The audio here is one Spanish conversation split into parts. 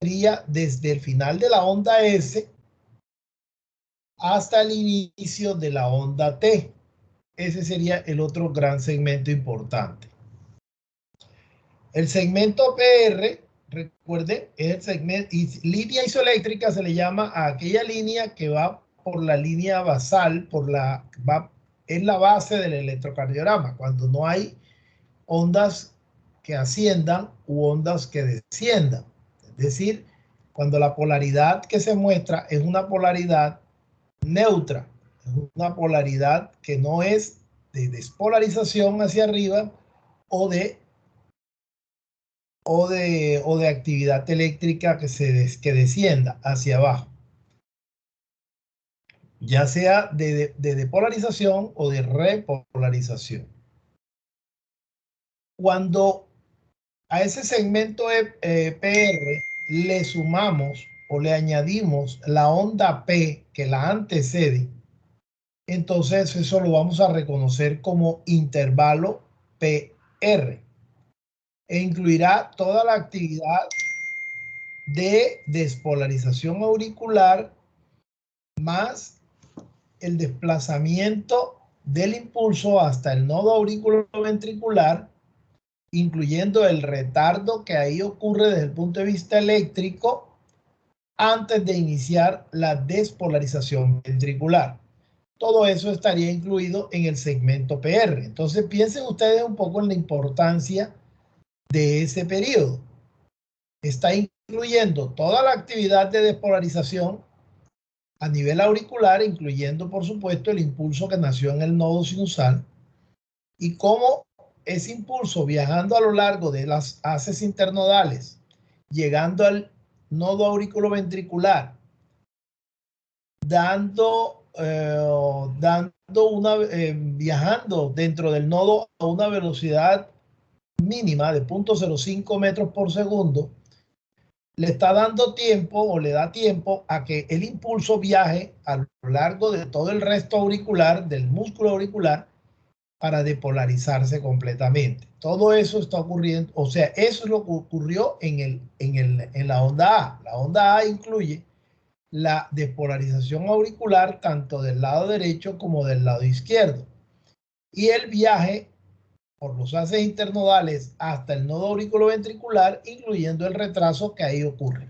sería desde el final de la onda S hasta el inicio de la onda T. Ese sería el otro gran segmento importante. El segmento PR, recuerden, es el segmento, y línea isoeléctrica se le llama a aquella línea que va por la línea basal, es la base del electrocardiograma, cuando no hay ondas que asciendan u ondas que desciendan. Es decir, cuando la polaridad que se muestra es una polaridad neutra, es una polaridad que no es de despolarización hacia arriba o de actividad eléctrica que descienda hacia abajo, ya sea de depolarización o de repolarización. Cuando a ese segmento PR le sumamos o le añadimos la onda P que la antecede, entonces eso lo vamos a reconocer como intervalo PR e incluirá toda la actividad de despolarización auricular más el desplazamiento del impulso hasta el nodo auriculoventricular, incluyendo el retardo que ahí ocurre desde el punto de vista eléctrico antes de iniciar la despolarización ventricular. Todo eso estaría incluido en el segmento PR. Entonces piensen ustedes un poco en la importancia de ese periodo. Está incluyendo toda la actividad de despolarización a nivel auricular, incluyendo por supuesto el impulso que nació en el nodo sinusal y cómo ese impulso viajando a lo largo de las haces internodales, llegando al nodo auriculoventricular, viajando dentro del nodo a una velocidad mínima de 0.05 metros por segundo, le está dando tiempo o le da tiempo a que el impulso viaje a lo largo de todo el resto auricular, del músculo auricular, para depolarizarse completamente. Todo eso está ocurriendo, o sea, eso es lo que ocurrió en la onda A. La onda A incluye la despolarización auricular tanto del lado derecho como del lado izquierdo. Y el viaje por los haces internodales hasta el nodo auriculoventricular, incluyendo el retraso que ahí ocurre.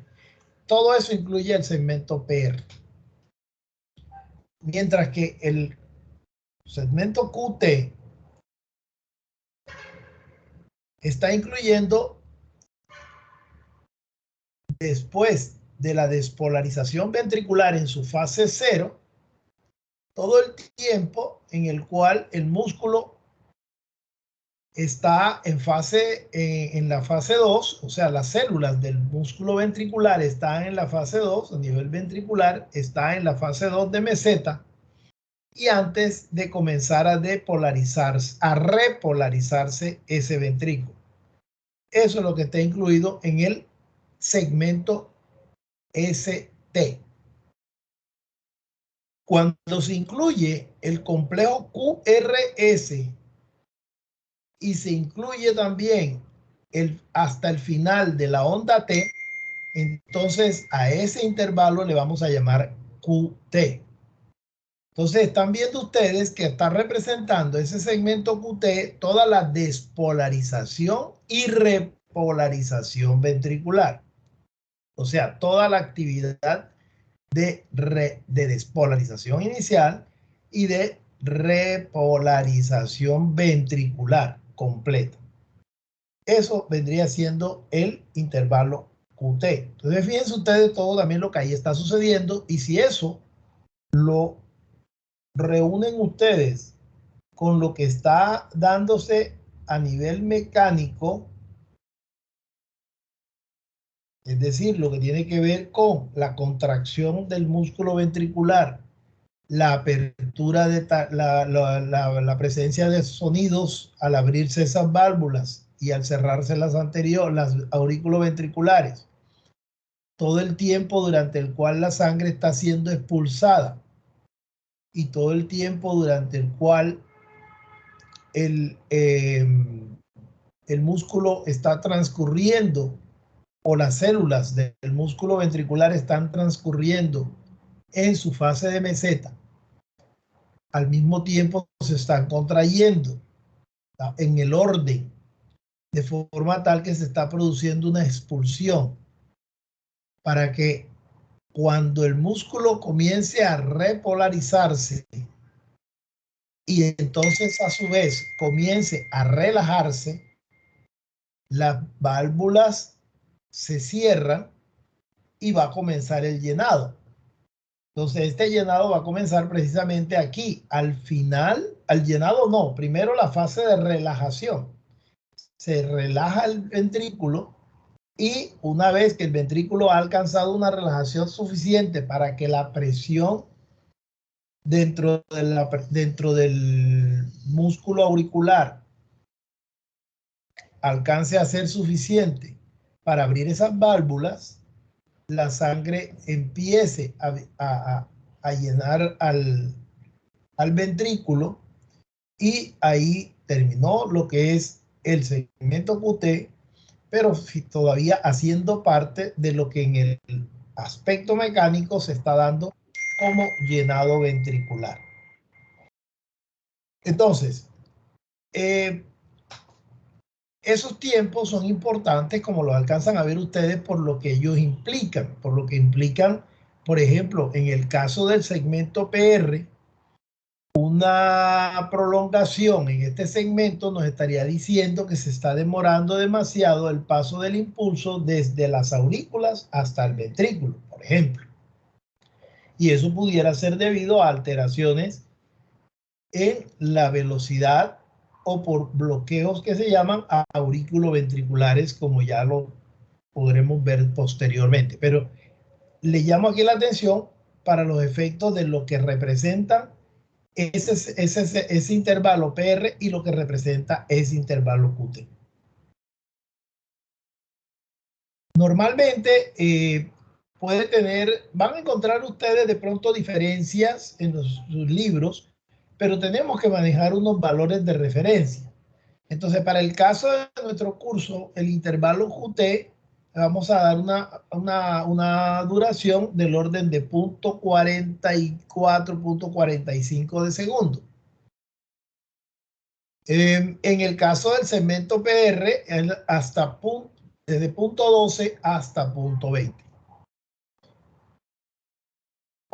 Todo eso incluye el segmento PR. Mientras que el segmento QT está incluyendo, después de la despolarización ventricular en su fase 0, todo el tiempo en el cual el músculo está en la fase 2, o sea, las células del músculo ventricular están en la fase 2, a nivel ventricular, está en la fase 2 de meseta, y antes de comenzar a depolarizarse, a repolarizarse ese ventrículo. Eso es lo que está incluido en el segmento ST. Cuando se incluye el complejo QRS y se incluye también hasta el final de la onda T, entonces a ese intervalo le vamos a llamar QT. Entonces están viendo ustedes que está representando ese segmento QT toda la despolarización y repolarización ventricular. O sea, toda la actividad de despolarización inicial y de repolarización ventricular completa. Eso vendría siendo el intervalo QT. Entonces, fíjense ustedes todo también lo que ahí está sucediendo, y si eso lo reúnen ustedes con lo que está dándose a nivel mecánico, es decir, lo que tiene que ver con la contracción del músculo ventricular, la apertura de la presencia de sonidos al abrirse esas válvulas y al cerrarse las anteriores, las auriculoventriculares, todo el tiempo durante el cual la sangre está siendo expulsada y todo el tiempo durante el cual el músculo está transcurriendo o las células del músculo ventricular están transcurriendo en su fase de meseta, al mismo tiempo se están contrayendo en el orden, de forma tal que se está produciendo una expulsión para que cuando el músculo comience a repolarizarse y entonces a su vez comience a relajarse, las válvulas se cierran y va a comenzar el llenado. Entonces este llenado va a comenzar precisamente aquí, al final, al llenado no, primero la fase de relajación. Se relaja el ventrículo y una vez que el ventrículo ha alcanzado una relajación suficiente para que la presión dentro del músculo auricular alcance a ser suficiente para abrir esas válvulas, la sangre empiece a llenar al ventrículo y ahí terminó lo que es el segmento QT, pero todavía haciendo parte de lo que en el aspecto mecánico se está dando como llenado ventricular. Entonces, esos tiempos son importantes como los alcanzan a ver ustedes por lo que ellos implican, por ejemplo, en el caso del segmento PR, una prolongación en este segmento nos estaría diciendo que se está demorando demasiado el paso del impulso desde las aurículas hasta el ventrículo, por ejemplo. Y eso pudiera ser debido a alteraciones en la velocidad o por bloqueos que se llaman aurículo-ventriculares, como ya lo podremos ver posteriormente. Pero le llamo aquí la atención para los efectos de lo que representa ese intervalo PR y lo que representa ese intervalo QT. Normalmente van a encontrar ustedes de pronto diferencias en sus libros, pero tenemos que manejar unos valores de referencia. Entonces, para el caso de nuestro curso, el intervalo QT, vamos a dar una duración del orden de 0.44, 0.45 de segundo. En el caso del segmento PR, desde 0.12 hasta 0.20.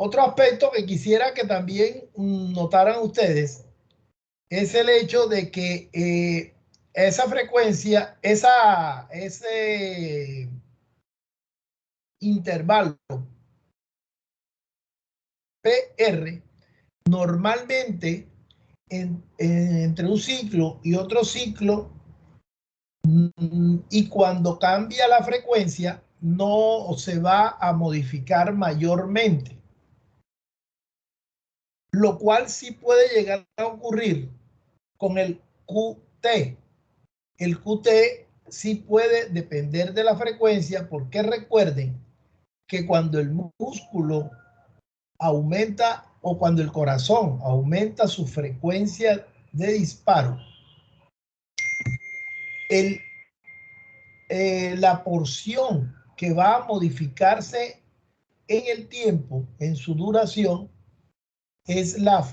Otro aspecto que quisiera que también notaran ustedes es el hecho de que esa frecuencia, ese intervalo PR, normalmente entre un ciclo y otro ciclo, y cuando cambia la frecuencia, no se va a modificar mayormente. Lo cual sí puede llegar a ocurrir con el QT. El QT sí puede depender de la frecuencia, porque recuerden que cuando el músculo aumenta o cuando el corazón aumenta su frecuencia de disparo, la porción que va a modificarse en el tiempo, en su duración, es la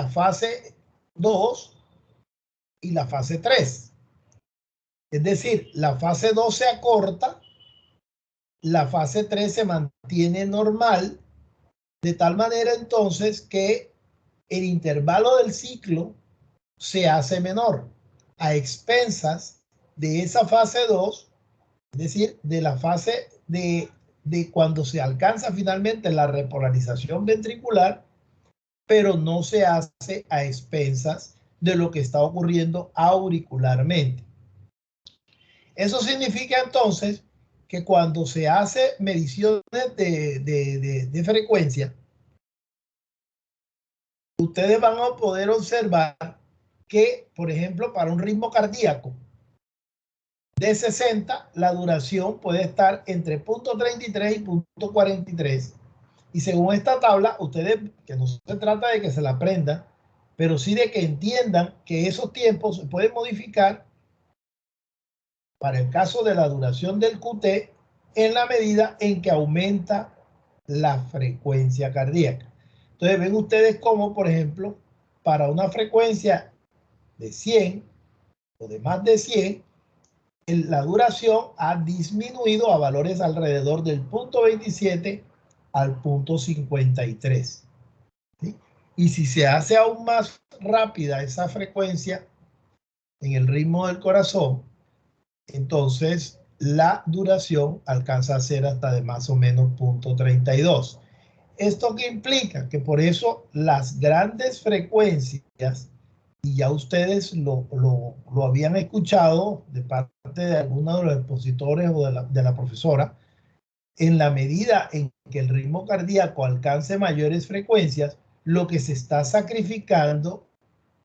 fase 2 y la fase 3. Es decir, la fase 2 se acorta, la fase 3 se mantiene normal, de tal manera entonces que el intervalo del ciclo se hace menor a expensas de esa fase 2, es decir, de la fase de cuando se alcanza finalmente la repolarización ventricular, pero no se hace a expensas de lo que está ocurriendo auricularmente. Eso significa entonces que cuando se hace mediciones de frecuencia, ustedes van a poder observar que, por ejemplo, para un ritmo cardíaco de 60, la duración puede estar entre 0.33 y 0.43. Y según esta tabla, ustedes, que no se trata de que se la aprendan, pero sí de que entiendan que esos tiempos se pueden modificar para el caso de la duración del QT en la medida en que aumenta la frecuencia cardíaca. Entonces ven ustedes cómo, por ejemplo, para una frecuencia de 100 o de más de 100, la duración ha disminuido a valores alrededor del punto 27 al punto 53. ¿Sí? Y si se hace aún más rápida esa frecuencia en el ritmo del corazón, entonces la duración alcanza a ser hasta de más o menos punto 32. ¿Esto qué implica? Que por eso las grandes frecuencias, y ya ustedes lo habían escuchado de parte de alguno de los expositores o de la profesora, en la medida en que el ritmo cardíaco alcance mayores frecuencias, lo que se está sacrificando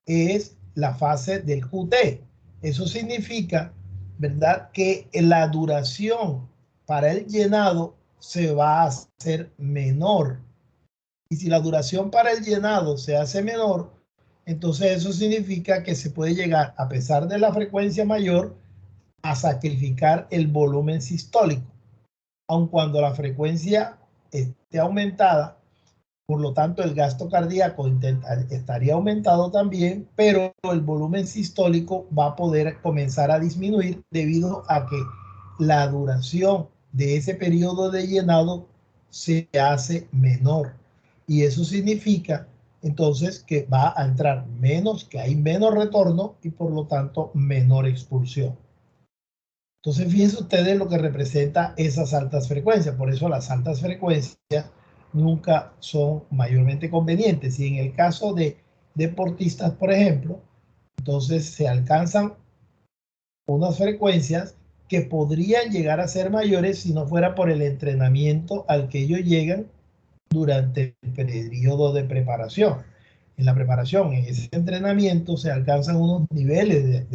es la fase del QT. Eso significa, ¿verdad?, que la duración para el llenado se va a hacer menor. Y si la duración para el llenado se hace menor, entonces eso significa que se puede llegar, a pesar de la frecuencia mayor, a sacrificar el volumen sistólico, aun cuando la frecuencia esté aumentada. Por lo tanto, el gasto cardíaco estaría aumentado también, pero el volumen sistólico va a poder comenzar a disminuir debido a que la duración de ese periodo de llenado se hace menor. Y eso significa entonces que va a entrar menos, que hay menos retorno y por lo tanto menor expulsión. Entonces, fíjense ustedes lo que representa esas altas frecuencias. Por eso las altas frecuencias nunca son mayormente convenientes. Y en el caso de deportistas, por ejemplo, entonces se alcanzan unas frecuencias que podrían llegar a ser mayores si no fuera por el entrenamiento al que ellos llegan durante el periodo de preparación. En la preparación, en ese entrenamiento, se alcanzan unos niveles,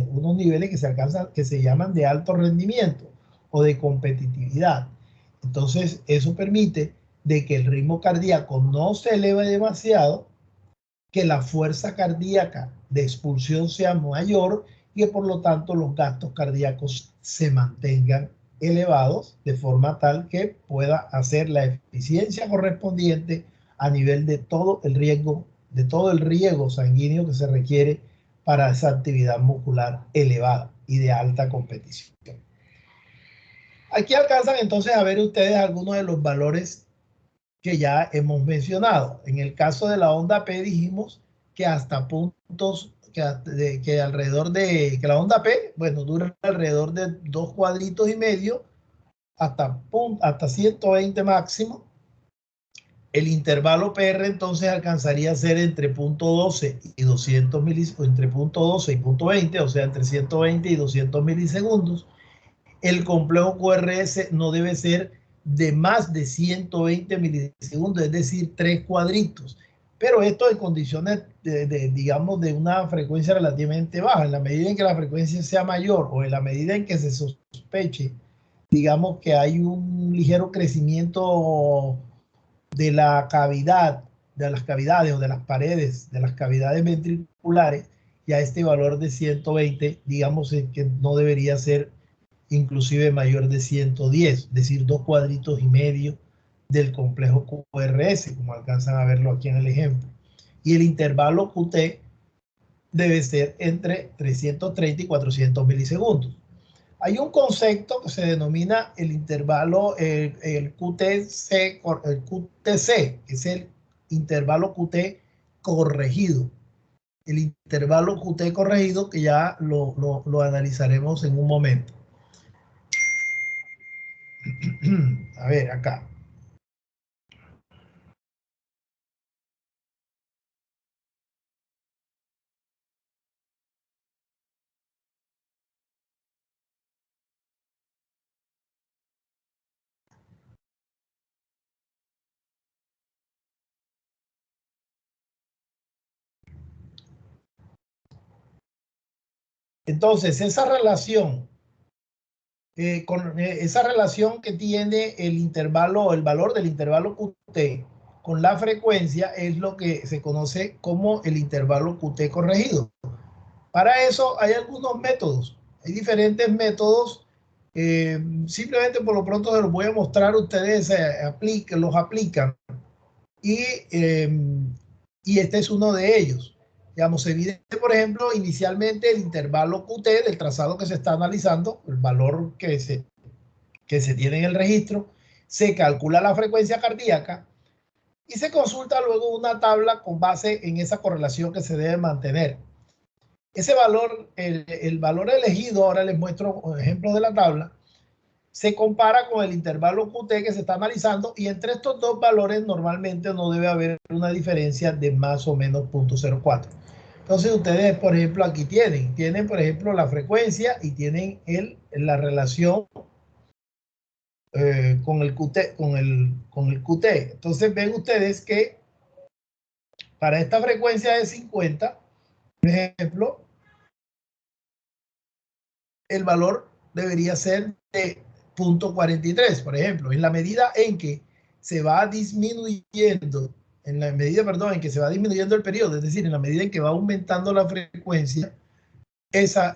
unos niveles que se alcanzan, que se llaman de alto rendimiento o de competitividad. Entonces, eso permite de que el ritmo cardíaco no se eleve demasiado, que la fuerza cardíaca de expulsión sea mayor y que por lo tanto los gastos cardíacos se mantengan elevados de forma tal que pueda hacer la eficiencia correspondiente a nivel de todo el riego sanguíneo que se requiere para esa actividad muscular elevada y de alta competición. Aquí alcanzan entonces a ver ustedes algunos de los valores que ya hemos mencionado. En el caso de la onda P dijimos que hasta puntos, que alrededor de, que la onda P, bueno, dura alrededor de 2 cuadritos y medio hasta 120 máximo. El intervalo PR entonces alcanzaría a ser entre punto 12 y 200 milisegundos, entre punto 12 y punto 20, o sea, entre 120 y 200 milisegundos. El complejo QRS no debe ser de más de 120 milisegundos, es decir, 3 cuadritos. Pero esto en condiciones, digamos, de una frecuencia relativamente baja. En la medida en que la frecuencia sea mayor o en la medida en que se sospeche, digamos, que hay un ligero crecimiento de la cavidad, de las cavidades o de las paredes, de las cavidades ventriculares, ya este valor de 120, digamos que no debería ser inclusive mayor de 110, es decir, 2 cuadritos y medio del complejo QRS, como alcanzan a verlo aquí en el ejemplo. Y el intervalo QT debe ser entre 330 y 400 milisegundos. Hay un concepto que se denomina el intervalo, el QTC, que es el intervalo QT corregido. El intervalo QT corregido que ya lo analizaremos en un momento. A ver, acá. Entonces, esa relación esa relación que tiene el intervalo, el valor del intervalo QT con la frecuencia es lo que se conoce como el intervalo QT corregido. Para eso hay algunos métodos. Hay diferentes métodos. Simplemente por lo pronto se los voy a mostrar. Ustedes los aplican y este es uno de ellos. Digamos, se mide, por ejemplo, inicialmente el intervalo QT del trazado que se está analizando, el valor que se tiene en el registro, se calcula la frecuencia cardíaca y se consulta luego una tabla con base en esa correlación que se debe mantener. Ese valor, el valor elegido, ahora les muestro ejemplos de la tabla, se compara con el intervalo QT que se está analizando y entre estos dos valores normalmente no debe haber una diferencia de más o menos 0.04. Entonces ustedes, por ejemplo, aquí tienen por ejemplo la frecuencia y tienen la relación con el QT, con el QT. Entonces ven ustedes que para esta frecuencia de 50, por ejemplo, el valor debería ser de 0.43, por ejemplo, en la medida en que se va disminuyendo, en la medida, perdón, en que se va disminuyendo el periodo, es decir, en la medida en que va aumentando la frecuencia, esa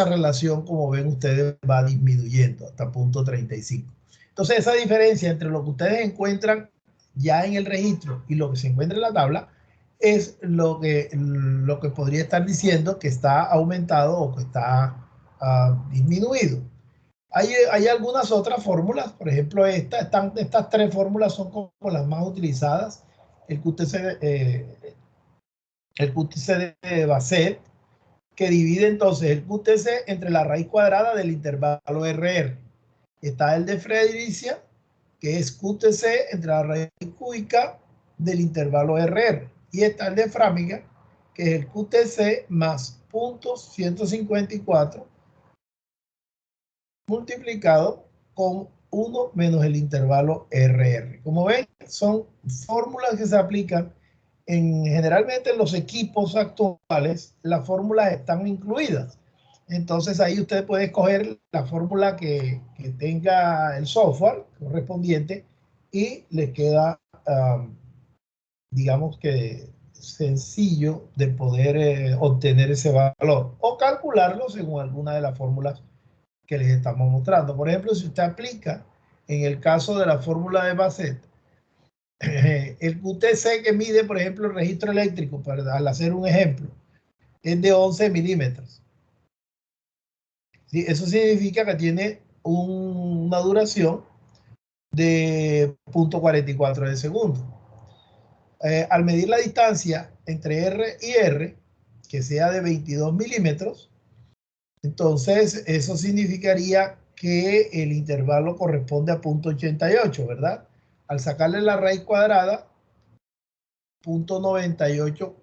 relación, como ven ustedes, va disminuyendo hasta 0.35. Entonces, esa diferencia entre lo que ustedes encuentran ya en el registro y lo que se encuentra en la tabla es lo que podría estar diciendo que está aumentado o que está disminuido. Hay algunas otras fórmulas, por ejemplo, estas tres fórmulas son como las más utilizadas. El QTC, el QTC de Bassett, que divide entonces el QTC entre la raíz cuadrada del intervalo RR. Está el de Fredericia, que es QTC entre la raíz cúbica del intervalo RR. Y está el de Framiga, que es el QTC más puntos 154 multiplicado con 1 menos el intervalo RR. Como ven, son fórmulas que se aplican generalmente en los equipos actuales. Las fórmulas están incluidas. Entonces ahí usted puede escoger la fórmula que tenga el software correspondiente y le queda, digamos que sencillo de poder obtener ese valor o calcularlo según alguna de las fórmulas que les estamos mostrando. Por ejemplo, si usted aplica en el caso de la fórmula de Bassett, el QTC que mide, por ejemplo, el registro eléctrico, al hacer un ejemplo, es de 11 milímetros. ¿Sí? Eso significa que tiene una duración de 0.44 de segundo. Al medir la distancia entre R y R, que sea de 22 milímetros, entonces eso significaría que el intervalo corresponde a 0.88, ¿verdad? Al sacarle la raíz cuadrada, 0.98,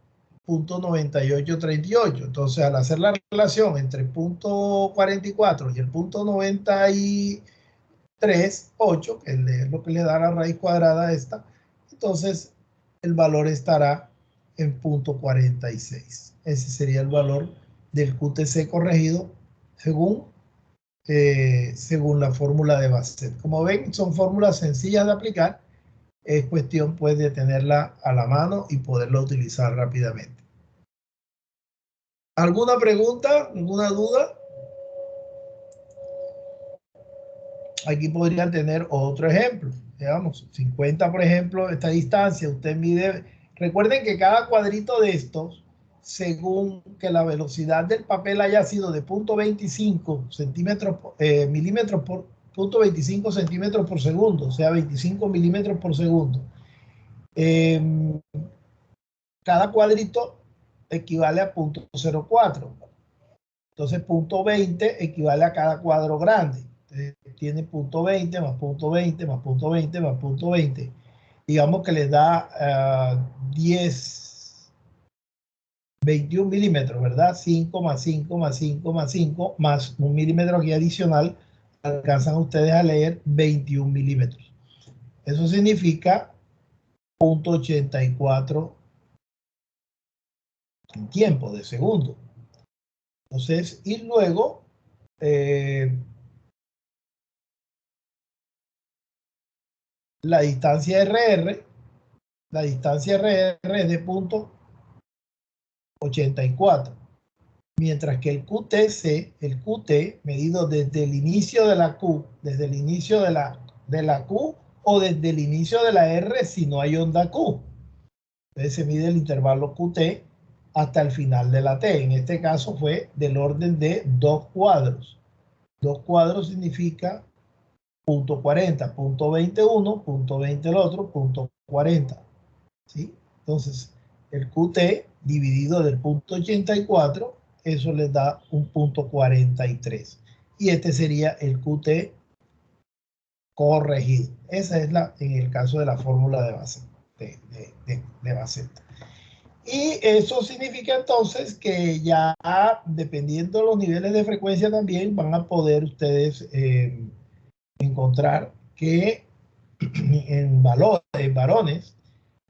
0.9838. Entonces, al hacer la relación entre 0.44 y el 0.938, que es lo que le da la raíz cuadrada a esta, entonces el valor estará en 0.46. Ese sería el valor del QTC corregido según la fórmula de Bassett. Como ven, son fórmulas sencillas de aplicar. Es cuestión pues de tenerla a la mano y poderla utilizar rápidamente. ¿Alguna pregunta? ¿Alguna duda? Aquí podrían tener otro ejemplo. Digamos, 50, por ejemplo, esta distancia, usted mide. Recuerden que cada cuadrito de estos, según que la velocidad del papel haya sido de 0.25 milímetros por 0.25 centímetros por segundo, o sea, 25 milímetros por segundo. Cada cuadrito equivale a 0.04. Entonces, 0.20 equivale a cada cuadro grande. Entonces, tiene 0.20 más 0.20 más 0.20 más 0.20. Digamos que les da 21 milímetros, ¿verdad? 5 más 5 más 5 más 5 más un milímetro aquí adicional. Alcanzan ustedes a leer 21 milímetros. Eso significa 0.84 en tiempo de segundo. Entonces, y luego la distancia RR, es de 0.84. mientras que el QTC, el QT, medido desde el inicio de la Q, desde el inicio de la Q o desde el inicio de la R si no hay onda Q. Entonces se mide el intervalo QT hasta el final de la T. En este caso fue del orden de 2 cuadros. 2 cuadros significa punto 40, punto 21, punto 20 el otro, punto 40. ¿Sí? Entonces, el QT dividido del punto 84, eso les da un punto 43. Y este sería el QT corregido. Esa es en el caso de la fórmula de base, de base. Y eso significa entonces que ya dependiendo de los niveles de frecuencia también van a poder ustedes encontrar que en varones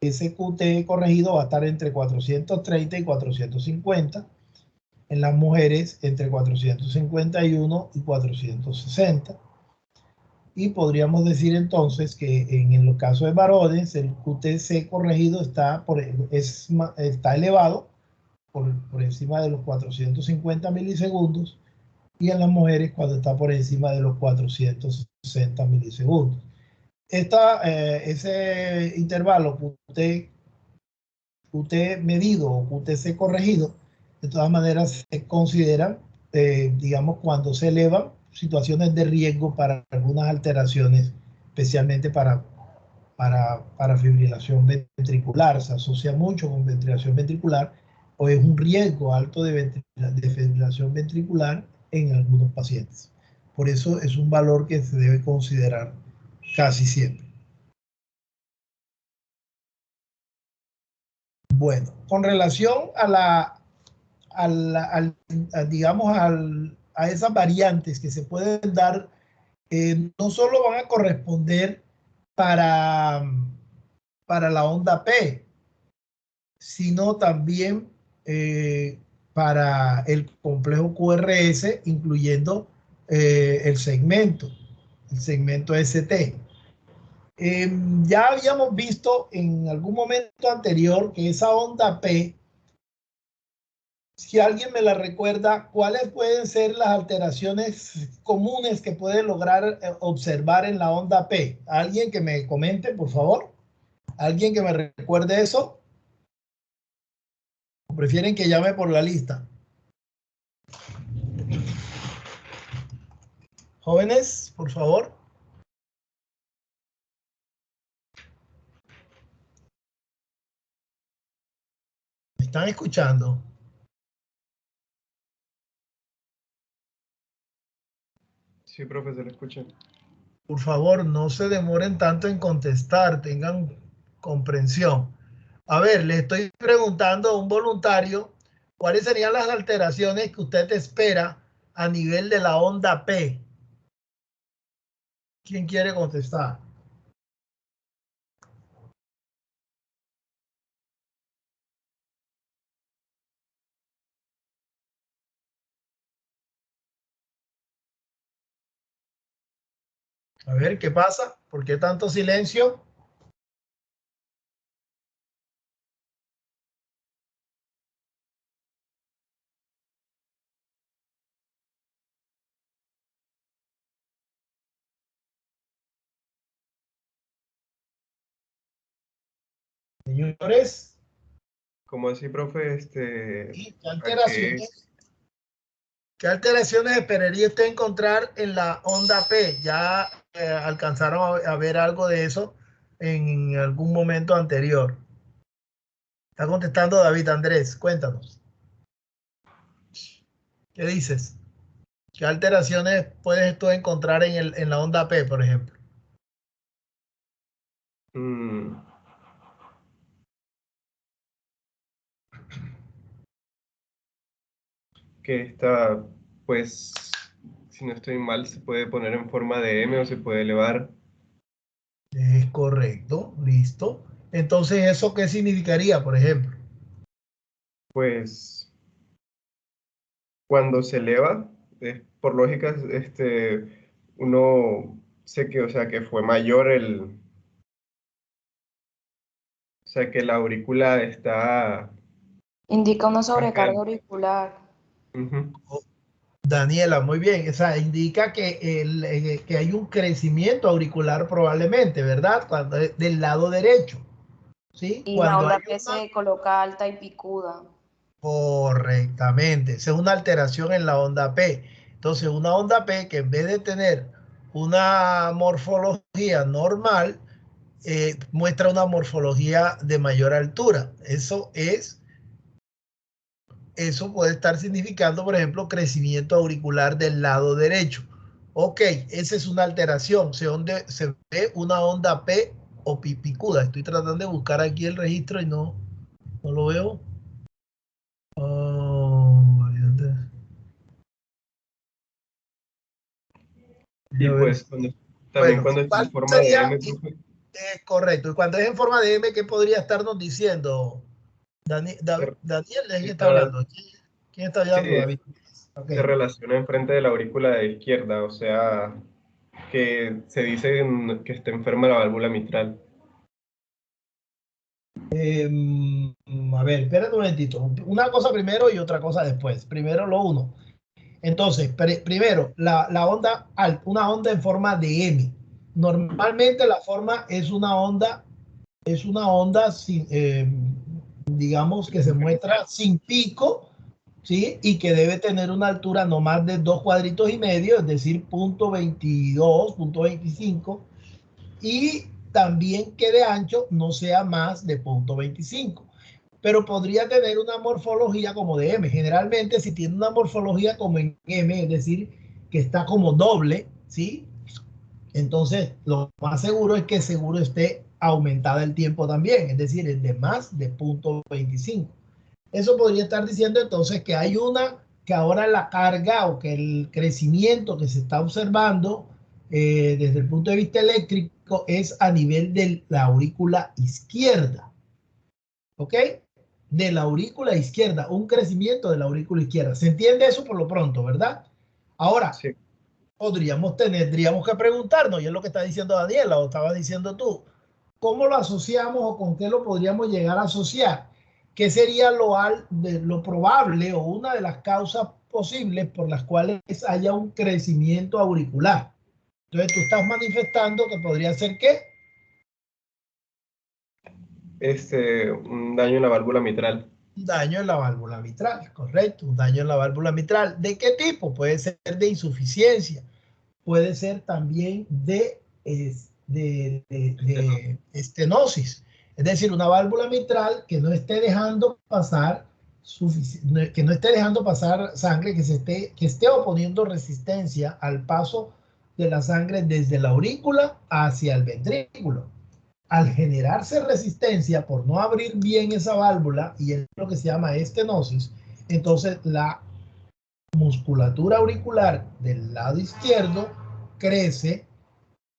ese QT corregido va a estar entre 430 y 450. En las mujeres entre 451 y 460. Y podríamos decir entonces que en los casos de varones el QTC corregido está elevado por encima de los 450 milisegundos, y en las mujeres cuando está por encima de los 460 milisegundos. Ese intervalo QT medido o QTC corregido, de todas maneras se consideran, digamos, cuando se elevan situaciones de riesgo para algunas alteraciones, especialmente para fibrilación ventricular. Se asocia mucho con fibrilación ventricular o es un riesgo alto de fibrilación ventricular en algunos pacientes. Por eso es un valor que se debe considerar casi siempre. Bueno, con relación digamos, a esas variantes que se pueden dar, no solo van a corresponder para, para la onda P, sino también para el complejo QRS, incluyendo el segmento ST. Ya habíamos visto en algún momento anterior que esa onda P, si alguien me la recuerda, ¿cuáles pueden ser las alteraciones comunes que puede lograr observar en la onda P? ¿Alguien que me comente, por favor? ¿Alguien que me recuerde eso? ¿O prefieren que llame por la lista? Jóvenes, por favor. ¿Me están escuchando? Sí, profesor, escucha. Por favor, no se demoren tanto en contestar, tengan comprensión. A ver, le estoy preguntando a un voluntario cuáles serían las alteraciones que usted espera a nivel de la onda P. ¿Quién quiere contestar? A ver, ¿qué pasa? ¿Por qué tanto silencio? Señores, ¿Cómo así, profe? ¿qué ¿A qué? alteraciones esperaría usted encontrar en la onda P? ¿Ya alcanzaron a ver algo de eso en algún momento anterior? Está contestando David Andrés, cuéntanos. ¿Qué dices? ¿Qué alteraciones puedes tú encontrar en la onda P, por ejemplo? Mm, que esta, pues, si no estoy mal, se puede poner en forma de M o se puede elevar. Es correcto, listo. Entonces, ¿eso qué significaría, por ejemplo? Pues, cuando se eleva, por lógica, uno sé que, o sea, que fue mayor o sea, que la aurícula está Indica una más sobrecarga grande. auricular. Ujú. Daniela, muy bien. O sea, indica que hay un crecimiento auricular probablemente, ¿verdad? Cuando es del lado derecho, ¿sí? Y la Cuando hay onda P una... se coloca alta y picuda. Correctamente. Esa es una alteración en la onda P. Entonces, una onda P que en vez de tener una morfología normal, muestra una morfología de mayor altura. Eso puede estar significando, por ejemplo, crecimiento auricular del lado derecho. Ok, esa es una alteración. Se ve una onda P o pipicuda. Estoy tratando de buscar aquí el registro y no lo veo. Oh, variantes. Y A ver. pues también Bueno, cuando está en ¿cuál forma de sería? M, profe, Correcto. Y cuando es en forma de M, ¿qué podría estarnos diciendo? se, Daniel es el que está está- hablando. ¿Quién está sí, hablando, David? Ok. se relaciona enfrente de la aurícula izquierda, o sea, que se dice que está enferma la válvula mitral. A ver, espérate un momentito. Una cosa primero y otra cosa después. Primero lo uno. Entonces, primero, la onda, una onda en forma de M. Normalmente la forma es una onda sin, digamos que se muestra sin pico, ¿sí? Y que debe tener una altura no más de 2,5 cuadritos, es decir, punto 22, punto 25, y también que de ancho no sea más de punto 25, pero podría tener una morfología como de M. Generalmente, si tiene una morfología como en M, es decir, que está como doble, ¿sí? Entonces, lo más seguro es que seguro esté aumentada el tiempo también, es decir, es de más de punto 25. Eso podría estar diciendo entonces que hay que ahora la carga o que el crecimiento que se está observando desde el punto de vista eléctrico es a nivel de la aurícula izquierda, ¿ok? De la aurícula izquierda, un crecimiento de la aurícula izquierda. ¿Se entiende eso por lo pronto, verdad? Ahora, Sí. tendríamos que preguntarnos, y es lo que está diciendo Daniela o estaba diciendo tú, ¿cómo lo asociamos o con qué lo podríamos llegar a asociar? ¿Qué sería lo probable o una de las causas posibles por las cuales haya un crecimiento auricular? Entonces tú estás manifestando que podría ser ¿qué? Un daño en la válvula mitral. Un daño en la válvula mitral, correcto, un daño en la válvula mitral. ¿De qué tipo? Puede ser de insuficiencia, puede ser también de estenosis, es decir, una válvula mitral que no esté dejando pasar sangre, que esté oponiendo resistencia al paso de la sangre desde la aurícula hacia el ventrículo. Al generarse resistencia por no abrir bien esa válvula, y es lo que se llama estenosis, entonces la musculatura auricular del lado izquierdo crece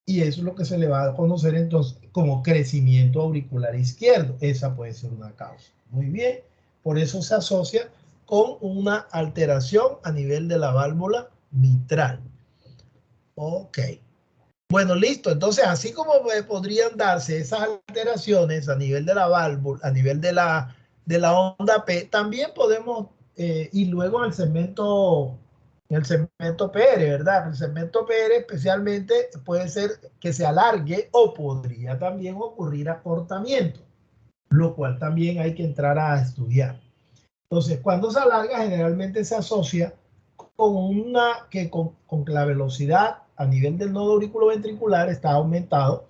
y eso es lo que se le va a conocer entonces como crecimiento auricular izquierdo. Esa puede ser una causa. Muy bien, por eso se asocia con una alteración a nivel de la válvula mitral. Ok. Bueno, listo. Entonces, así como podrían darse esas alteraciones a nivel de la válvula, a nivel de la onda P, también podemos, y luego en el segmento PR, ¿verdad? El segmento PR especialmente puede ser que se alargue o podría también ocurrir acortamiento, lo cual también hay que entrar a estudiar. Entonces, cuando se alarga, generalmente se asocia con la velocidad a nivel del nodo auriculoventricular está aumentado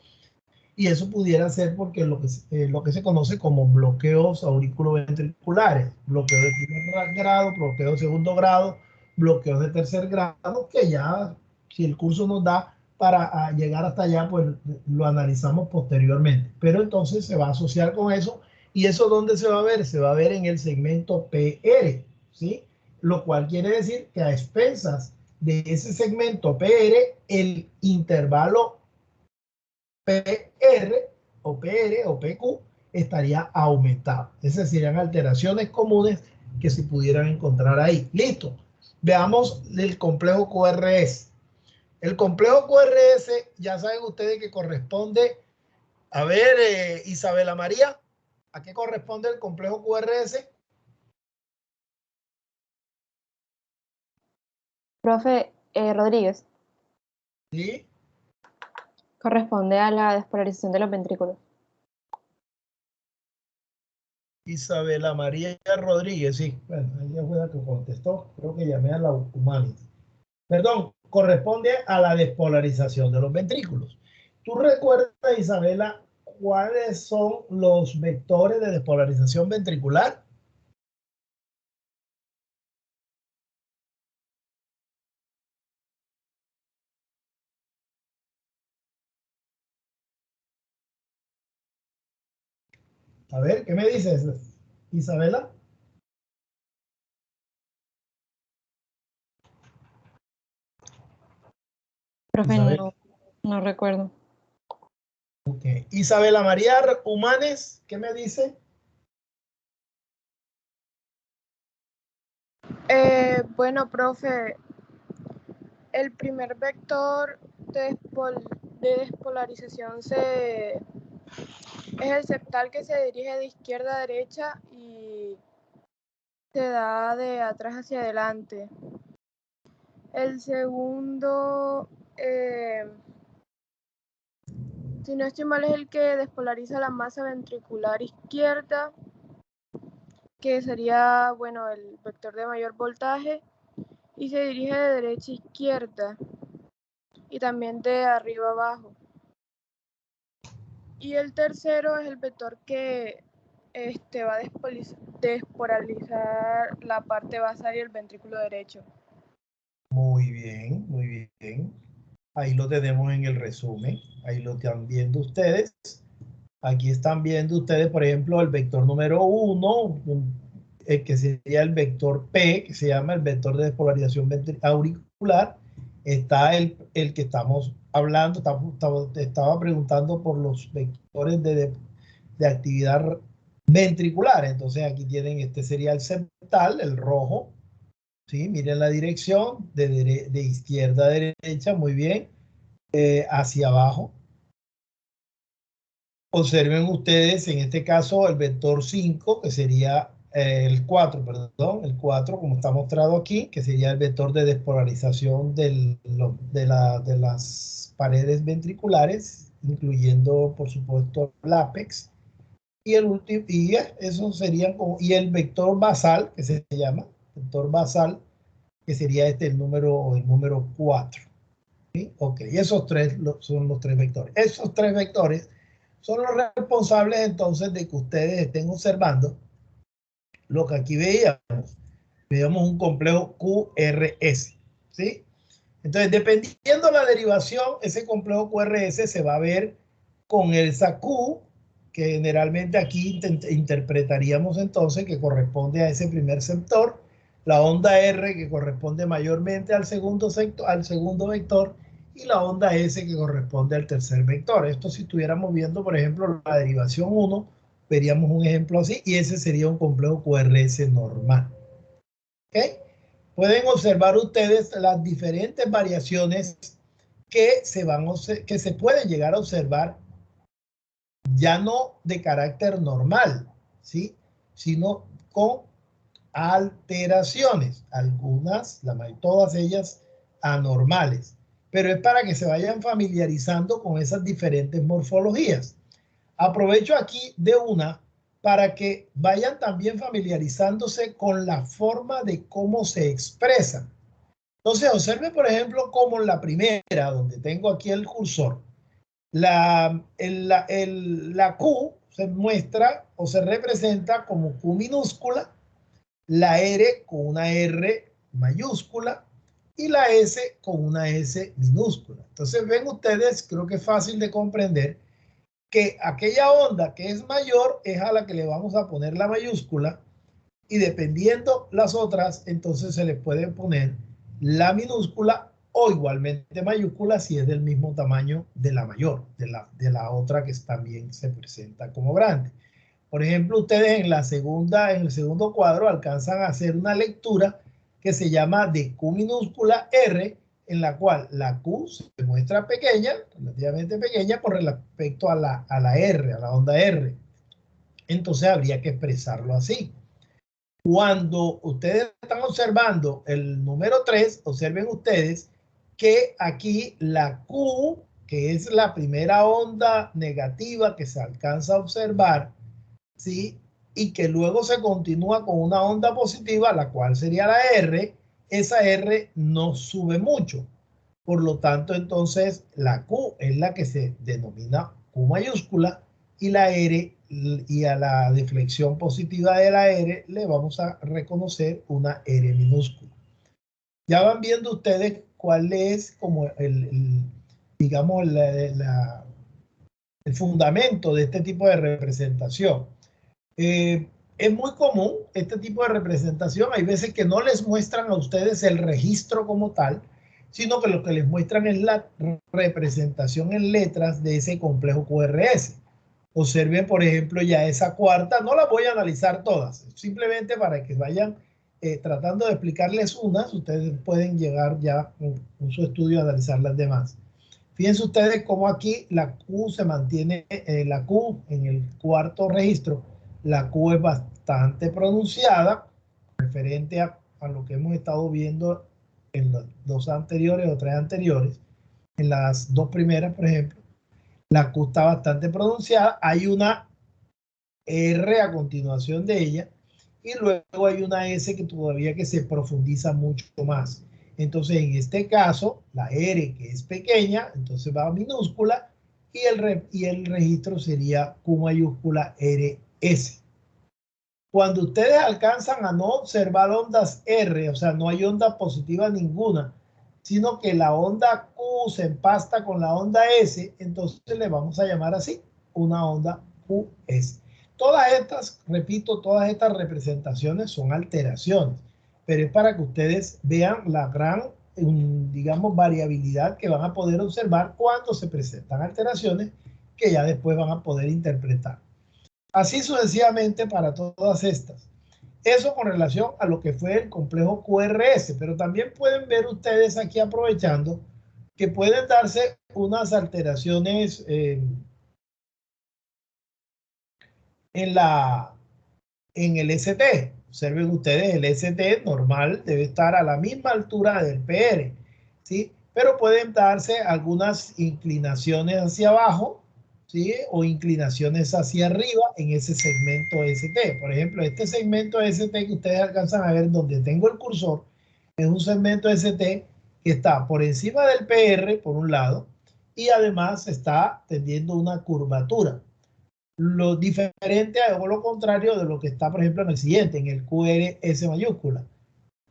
y eso pudiera ser porque lo que se conoce como bloqueos auriculoventriculares, bloqueo de primer grado, bloqueo de segundo grado, bloqueos de tercer grado, que ya si el curso nos da para llegar hasta allá, pues lo analizamos posteriormente. Pero entonces se va a asociar con eso y eso ¿dónde se va a ver? Se va a ver en el segmento PR, ¿sí? Lo cual quiere decir que a expensas de ese segmento PR, el intervalo PR o PQ estaría aumentado. Esas serían alteraciones comunes que se pudieran encontrar ahí. Listo. Veamos el complejo QRS. El complejo QRS, ya saben ustedes que corresponde, a ver, Isabela María, ¿a qué corresponde el complejo QRS? Profe, Rodríguez, ¿Sí? corresponde a la despolarización de los ventrículos. Isabela María Rodríguez, sí. Bueno, ella fue la que contestó. Creo que llamé a la Humanity. Perdón, corresponde a la despolarización de los ventrículos. ¿Tú recuerdas, Isabela, cuáles son los vectores de despolarización ventricular? A ver, ¿qué me dices, Isabela? Profe, Isabela. no recuerdo. Ok. Isabela María Humanes, ¿qué me dice? Bueno, profe, el primer vector de despolarización es el septal que se dirige de izquierda a derecha y se da de atrás hacia adelante. El segundo, si no estoy mal, es el que despolariza la masa ventricular izquierda, que sería, bueno, el vector de mayor voltaje, y se dirige de derecha a izquierda y también de arriba a abajo. Y el tercero es el vector que va a despolarizar la parte basal y el ventrículo derecho. Muy bien, muy bien. Ahí lo tenemos en el resumen. Ahí lo están viendo ustedes. Aquí están viendo ustedes, por ejemplo, el vector número 1, que sería el vector P, que se llama el vector de despolarización auricular. Está el que estamos hablando, estaba preguntando por los vectores de actividad ventricular. Entonces aquí tienen, este sería el septal, el rojo. ¿Sí? Miren la dirección de izquierda a derecha, muy bien, hacia abajo. Observen ustedes, en este caso, el vector 5, que sería el 4, perdón, el 4, como está mostrado aquí, que sería el vector de despolarización de las paredes ventriculares, incluyendo, por supuesto, el ápex. Y el último, y eso serían como, y el vector basal, que se llama, vector basal, que sería el número 4. ¿Sí? Ok, y esos tres son los tres vectores. Esos tres vectores son los responsables entonces de que ustedes estén observando lo que aquí veíamos. Veíamos un complejo QRS. ¿Sí? Entonces, dependiendo de la derivación, ese complejo QRS se va a ver con esa Q, que generalmente aquí interpretaríamos entonces que corresponde a ese primer sector, la onda R que corresponde mayormente al segundo vector, y la onda S que corresponde al tercer vector. Esto si estuviéramos viendo, por ejemplo, la derivación 1, veríamos un ejemplo así, y ese sería un complejo QRS normal. ¿Ok? Pueden observar ustedes las diferentes variaciones que se pueden llegar a observar, ya no de carácter normal, ¿sí? Sino con alteraciones, algunas, todas ellas anormales, pero es para que se vayan familiarizando con esas diferentes morfologías. Aprovecho aquí de una para que vayan también familiarizándose con la forma de cómo se expresan. Entonces, observe, por ejemplo, como en la primera, donde tengo aquí el cursor, la Q se muestra o se representa como Q minúscula, la R con una R mayúscula y la S con una S minúscula. Entonces, ven ustedes, creo que es fácil de comprender que aquella onda que es mayor es a la que le vamos a poner la mayúscula, y dependiendo las otras, entonces se le puede poner la minúscula o igualmente mayúscula si es del mismo tamaño de la mayor, de la otra que también se presenta como grande. Por ejemplo, ustedes en en el segundo cuadro alcanzan a hacer una lectura que se llama de Q minúscula R, en la cual la Q se muestra pequeña, relativamente pequeña, con respecto a la R, a la onda R. Entonces habría que expresarlo así. Cuando ustedes están observando el número 3, observen ustedes que aquí la Q, que es la primera onda negativa que se alcanza a observar, ¿sí? Y que luego se continúa con una onda positiva, la cual sería la R, esa R no sube mucho. Por lo tanto, entonces, la Q es la que se denomina Q mayúscula y la R, y a la deflexión positiva de la R le vamos a reconocer una R minúscula. Ya van viendo ustedes cuál es como digamos, el fundamento de este tipo de representación. Es muy común este tipo de representación. Hay veces que no les muestran a ustedes el registro como tal, sino que lo que les muestran es la representación en letras de ese complejo QRS. Observen, por ejemplo, ya esa cuarta. No la voy a analizar todas, simplemente para que vayan tratando de explicarles unas. Ustedes pueden llegar ya con su estudio a analizar las demás. Fíjense ustedes cómo aquí la Q se mantiene, la Q en el cuarto registro, la Q es bastante pronunciada, referente a lo que hemos estado viendo en los dos anteriores o tres anteriores. En las dos primeras, por ejemplo, la Q está bastante pronunciada. Hay una R a continuación de ella y luego hay una S que todavía que se profundiza mucho más. Entonces, en este caso, la R, que es pequeña, entonces va a minúscula y el registro sería Q mayúscula RS. Cuando ustedes alcanzan a no observar ondas R, o sea, no hay onda positiva ninguna, sino que la onda Q se empasta con la onda S, entonces le vamos a llamar así, una onda QS. Todas estas, repito, todas estas representaciones son alteraciones, pero es para que ustedes vean la gran, digamos, variabilidad que van a poder observar cuando se presentan alteraciones que ya después van a poder interpretar. Así sucesivamente para todas estas. Eso con relación a lo que fue el complejo QRS, pero también pueden ver ustedes aquí aprovechando que pueden darse unas alteraciones en el ST. Observen ustedes, el ST normal debe estar a la misma altura del PR, ¿sí? Pero pueden darse algunas inclinaciones hacia abajo, ¿sí? O inclinaciones hacia arriba en ese segmento ST. Por ejemplo, este segmento ST que ustedes alcanzan a ver donde tengo el cursor, es un segmento ST que está por encima del PR, por un lado, y además está teniendo una curvatura. Lo diferente o lo contrario de lo que está, por ejemplo, en el siguiente, en el QRS mayúscula.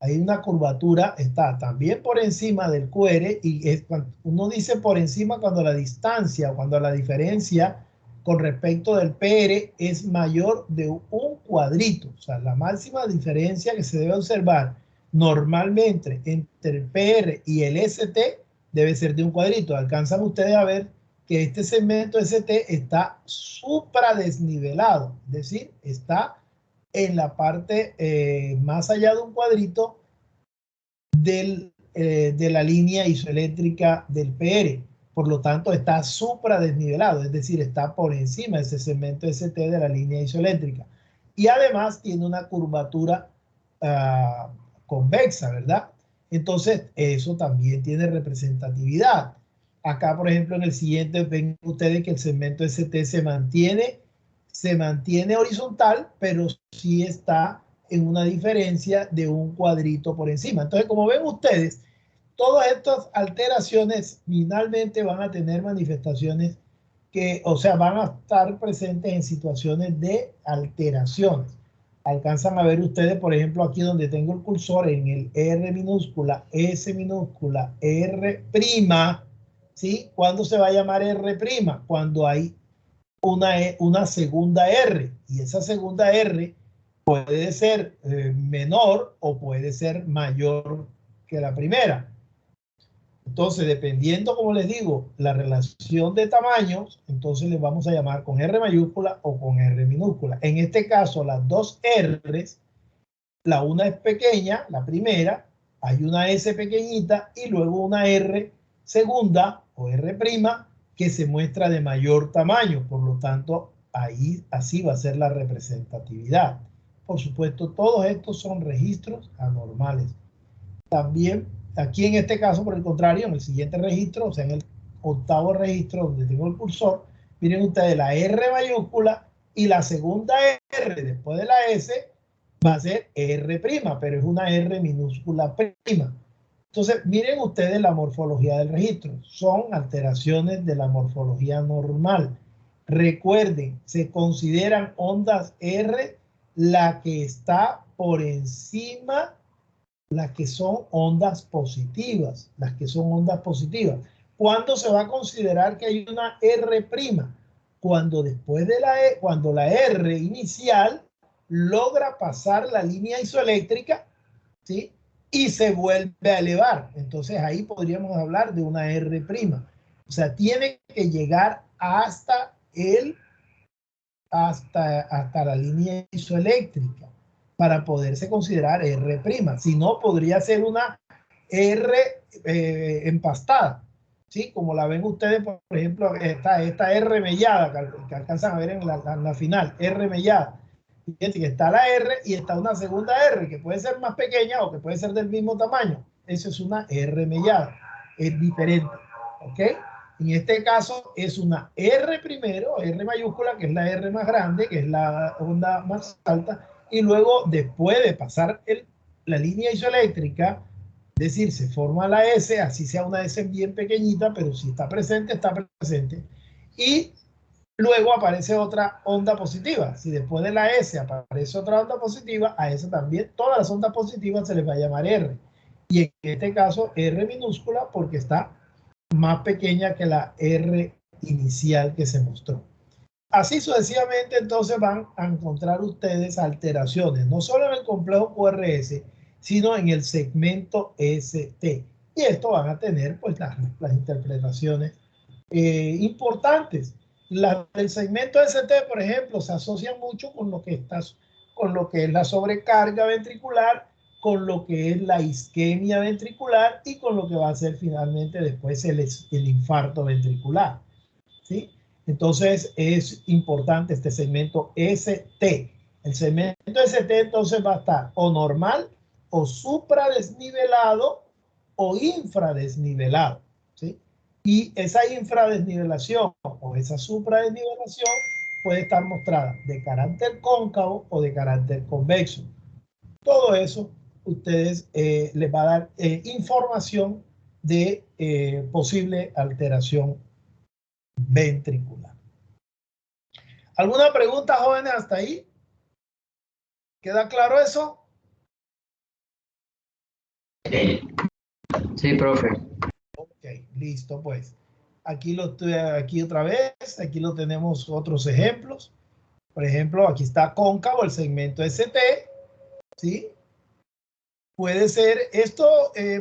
Hay una curvatura, está también por encima del QR y uno dice por encima cuando la distancia, cuando la diferencia con respecto del PR es mayor de un cuadrito. O sea, la máxima diferencia que se debe observar normalmente entre el PR y el ST debe ser de un cuadrito. Alcanzan ustedes a ver que este segmento ST está supradesnivelado, es decir, está en la parte más allá de un cuadrito de la línea isoeléctrica del PR. Por lo tanto, está supradesnivelado, es decir, está por encima de ese segmento ST de la línea isoeléctrica. Y además tiene una curvatura convexa, ¿verdad? Entonces, eso también tiene representatividad. Acá, por ejemplo, en el siguiente, ven ustedes que el segmento ST se mantiene horizontal, pero sí está en una diferencia de un cuadrito por encima. Entonces, como ven ustedes, todas estas alteraciones finalmente van a tener manifestaciones que, o sea, van a estar presentes en situaciones de alteraciones. Alcanzan a ver ustedes, por ejemplo, aquí donde tengo el cursor en el R minúscula, S minúscula, R prima, ¿sí? ¿Cuándo se va a llamar R prima? Cuando hay una segunda R, y esa segunda R puede ser menor o puede ser mayor que la primera. Entonces, dependiendo, como les digo, la relación de tamaños, entonces les vamos a llamar con R mayúscula o con R minúscula. En este caso, las dos R's, la una es pequeña, la primera, hay una S pequeñita y luego una R segunda o R prima que se muestra de mayor tamaño. Por lo tanto, ahí así va a ser la representatividad. por supuesto, todos estos son registros anormales. También, aquí en este caso, por el contrario, en el siguiente registro, o sea, en el octavo registro donde tengo el cursor, miren ustedes la R mayúscula y la segunda R después de la S va a ser R', pero es una R minúscula prima. Entonces, miren ustedes la morfología del registro. Son alteraciones de la morfología normal. Recuerden, se consideran ondas R la que está por encima, las que son ondas positivas, las que son ondas positivas. ¿Cuándo se va a considerar que hay una R'? Cuando después de cuando la R inicial logra pasar la línea isoeléctrica, ¿sí? Y se vuelve a elevar. Entonces ahí podríamos hablar de una R'. O sea, tiene que llegar hasta la línea isoeléctrica para poderse considerar R'. Si no, podría ser una R empastada, ¿sí? Como la ven ustedes, por ejemplo, esta R mellada que alcanzan a ver en la final, R mellada. Fíjense que está la R y está una segunda R que puede ser más pequeña o que puede ser del mismo tamaño. Eso es una R mellada. Es diferente. ¿Ok? En este caso es una R primero, R mayúscula, que es la R más grande, que es la onda más alta. Y luego, después de pasar la línea isoeléctrica, es decir, se forma la S, así sea una S bien pequeñita, pero si está presente, está presente. Y luego aparece otra onda positiva. Si después de la S aparece otra onda positiva, a esa también, todas las ondas positivas se les va a llamar R. Y en este caso, R minúscula porque está más pequeña que la R inicial que se mostró. Así sucesivamente, entonces van a encontrar ustedes alteraciones, no solo en el complejo QRS, sino en el segmento ST. Y esto van a tener pues las interpretaciones importantes. La del segmento ST, por ejemplo, se asocia mucho con lo que es la sobrecarga ventricular, con lo que es la isquemia ventricular y con lo que va a ser finalmente después el infarto ventricular, ¿sí? Entonces es importante este segmento ST. El segmento ST entonces va a estar o normal o supradesnivelado o infradesnivelado, ¿sí? Y esa infradesnivelación o esa supradesnivelación puede estar mostrada de carácter cóncavo o de carácter convexo. Todo eso ustedes les va a dar información de posible alteración ventricular. ¿Alguna pregunta, jóvenes, hasta ahí? ¿Queda claro eso? Sí, profe. Ok, listo, pues. Aquí otra vez, aquí lo tenemos otros ejemplos. Por ejemplo, aquí está cóncavo el segmento ST, ¿sí? Puede ser, esto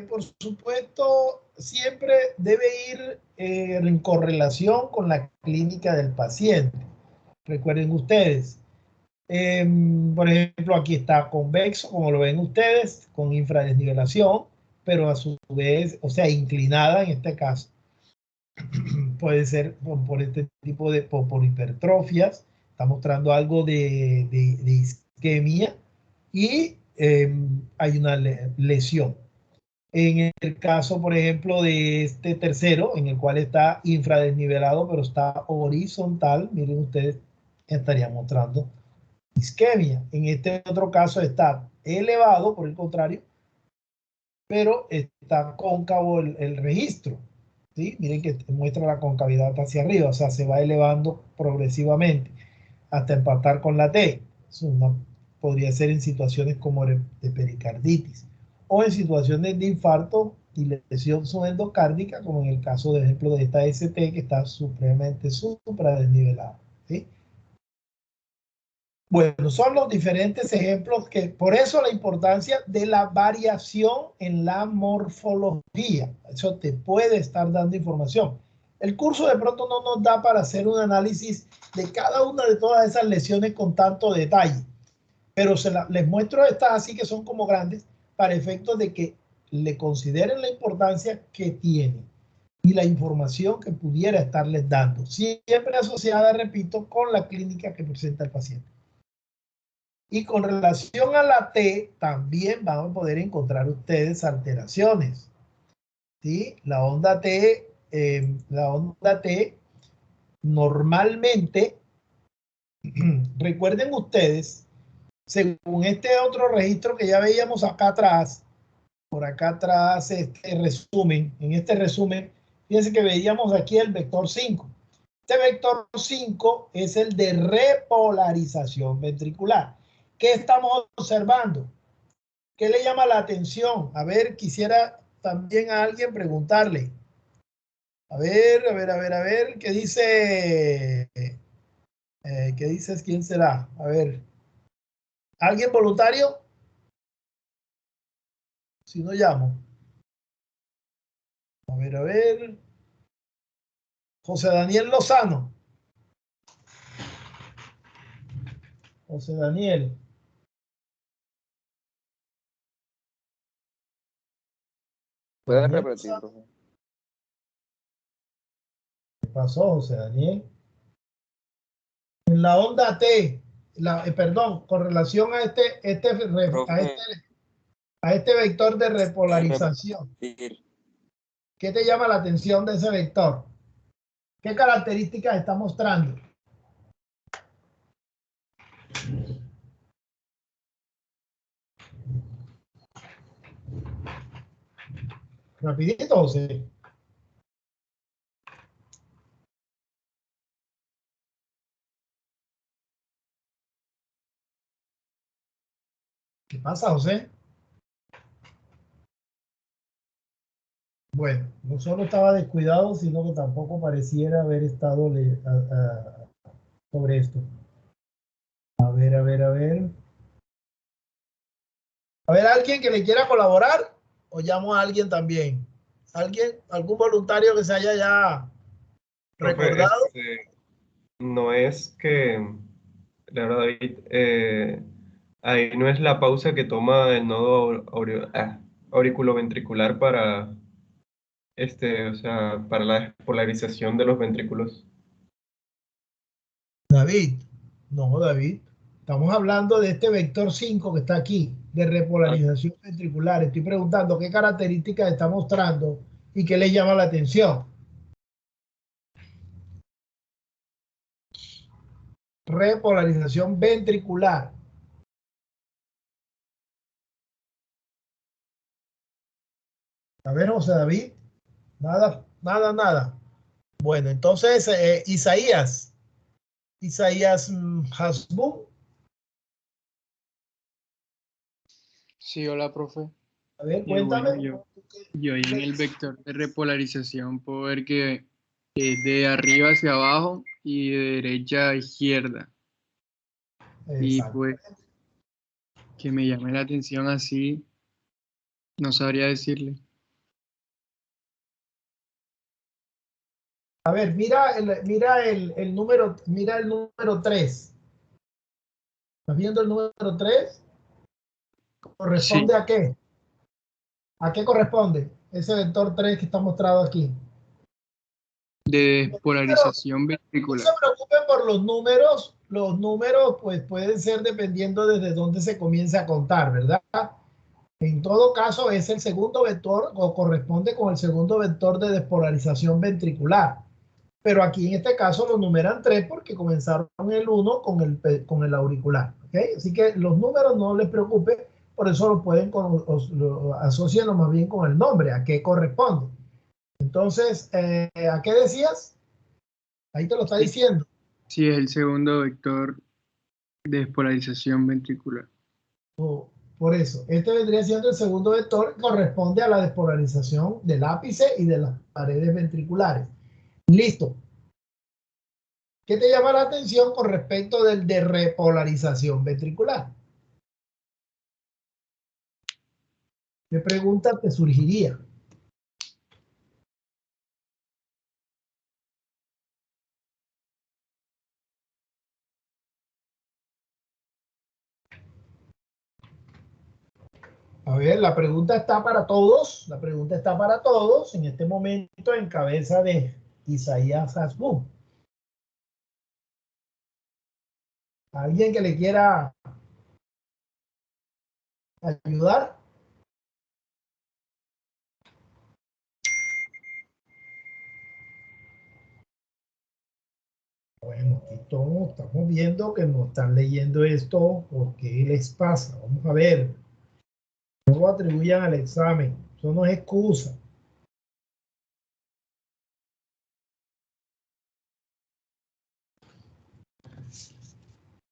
por supuesto siempre debe ir en correlación con la clínica del paciente. Recuerden ustedes, por ejemplo, aquí está convexo, como lo ven ustedes, con infradesnivelación, pero a su vez, o sea, inclinada en este caso. Puede ser por este tipo de, por hipertrofias, está mostrando algo de isquemia y hay una lesión. En el caso, por ejemplo, de este tercero, en el cual está infradesnivelado, pero está horizontal, miren ustedes, estaría mostrando isquemia. En este otro caso está elevado, por el contrario, pero está cóncavo el registro, ¿sí? Miren que muestra la concavidad hacia arriba, o sea, se va elevando progresivamente hasta empatar con la T. Podría ser en situaciones como de pericarditis o en situaciones de infarto y lesión subendocárdica, como en el caso, de ejemplo, de esta ST que está supremamente supradesnivelada, ¿sí? Bueno, son los diferentes ejemplos que, por eso la importancia de la variación en la morfología. Eso te puede estar dando información. El curso de pronto no nos da para hacer un análisis de cada una de todas esas lesiones con tanto detalle, pero les muestro estas así que son como grandes para efectos de que le consideren la importancia que tiene y la información que pudiera estarles dando, siempre asociada, repito, con la clínica que presenta el paciente. Y con relación a la T, también van a poder encontrar ustedes alteraciones. ¿Sí? La onda T normalmente, recuerden ustedes, según este otro registro que ya veíamos acá atrás, por acá atrás, en este resumen, fíjense que veíamos aquí el vector 5. Este vector 5 es el de repolarización ventricular. ¿Qué estamos observando? ¿Qué le llama la atención? A ver, quisiera también a alguien preguntarle. A ver, ¿qué dice? ¿Qué dices? ¿Quién será? A ver, ¿alguien voluntario? Si no llamo. A ver. José Daniel Lozano. José Daniel. ¿Puedes Daniel repetir, Lozano. profe? ¿Qué pasó, José Daniel? En la onda T, perdón, con relación a Profe, a este vector de ¿puedes repolarización, repetir? ¿qué te llama la atención de ese vector? ¿Qué características está mostrando? Rapidito, José. ¿Qué pasa, José? Bueno, no solo estaba descuidado, sino que tampoco pareciera haber estado sobre esto. A ver. A ver, ¿alguien que le quiera colaborar? ¿O llamo a alguien también? ¿Alguien? ¿Algún voluntario que se haya ya Profe, recordado? no es que, la verdad, David, ahí no es la pausa que toma el nodo auriculoventricular para, o sea, para la despolarización de los ventrículos. David. No, David. Estamos hablando de este vector 5 que está aquí, de Ah, repolarización ventricular. Estoy preguntando qué características está mostrando y qué le llama la atención. Repolarización ventricular. A ver, José David. Nada. Bueno, entonces, Isaías Hasbun. Sí, hola, profe. A ver, Bueno, cuéntame. yo ahí en el vector de repolarización puedo ver que es de arriba hacia abajo y de derecha a izquierda. Y Exacto. pues que me llame la atención así, no sabría decirle. A ver, mira el número 3. ¿Estás viendo el número 3? ¿Corresponde Sí, a qué? ¿A qué corresponde ese vector 3 que está mostrado aquí? de Los números, despolarización no se ventricular. preocupen por los números pues pueden ser dependiendo desde dónde se comience a contar, ¿verdad? En todo caso es el segundo vector o corresponde con el segundo vector de despolarización ventricular. Pero aquí en este caso lo numeran 3 porque comenzaron el 1 con el auricular. ¿Okay? Así que los números no les preocupe, por eso lo pueden asociarlo más bien con el nombre, a qué corresponde. Entonces, ¿a qué decías? Ahí te lo está Sí, diciendo. sí, es el segundo vector de despolarización ventricular. Por eso, este vendría siendo el segundo vector, corresponde a la despolarización del ápice y de las paredes ventriculares. Listo. ¿Qué te llama la atención con respecto del de repolarización ventricular? ¿Qué pregunta te surgiría? A ver, la pregunta está para todos. La pregunta está para todos en este momento en cabeza de Isaías Hasbun. ¿Alguien que le quiera ayudar? Bueno, aquí todos estamos viendo que no están leyendo esto. ¿Por qué les pasa? Vamos a ver. No lo atribuyan al examen. Eso no es excusa.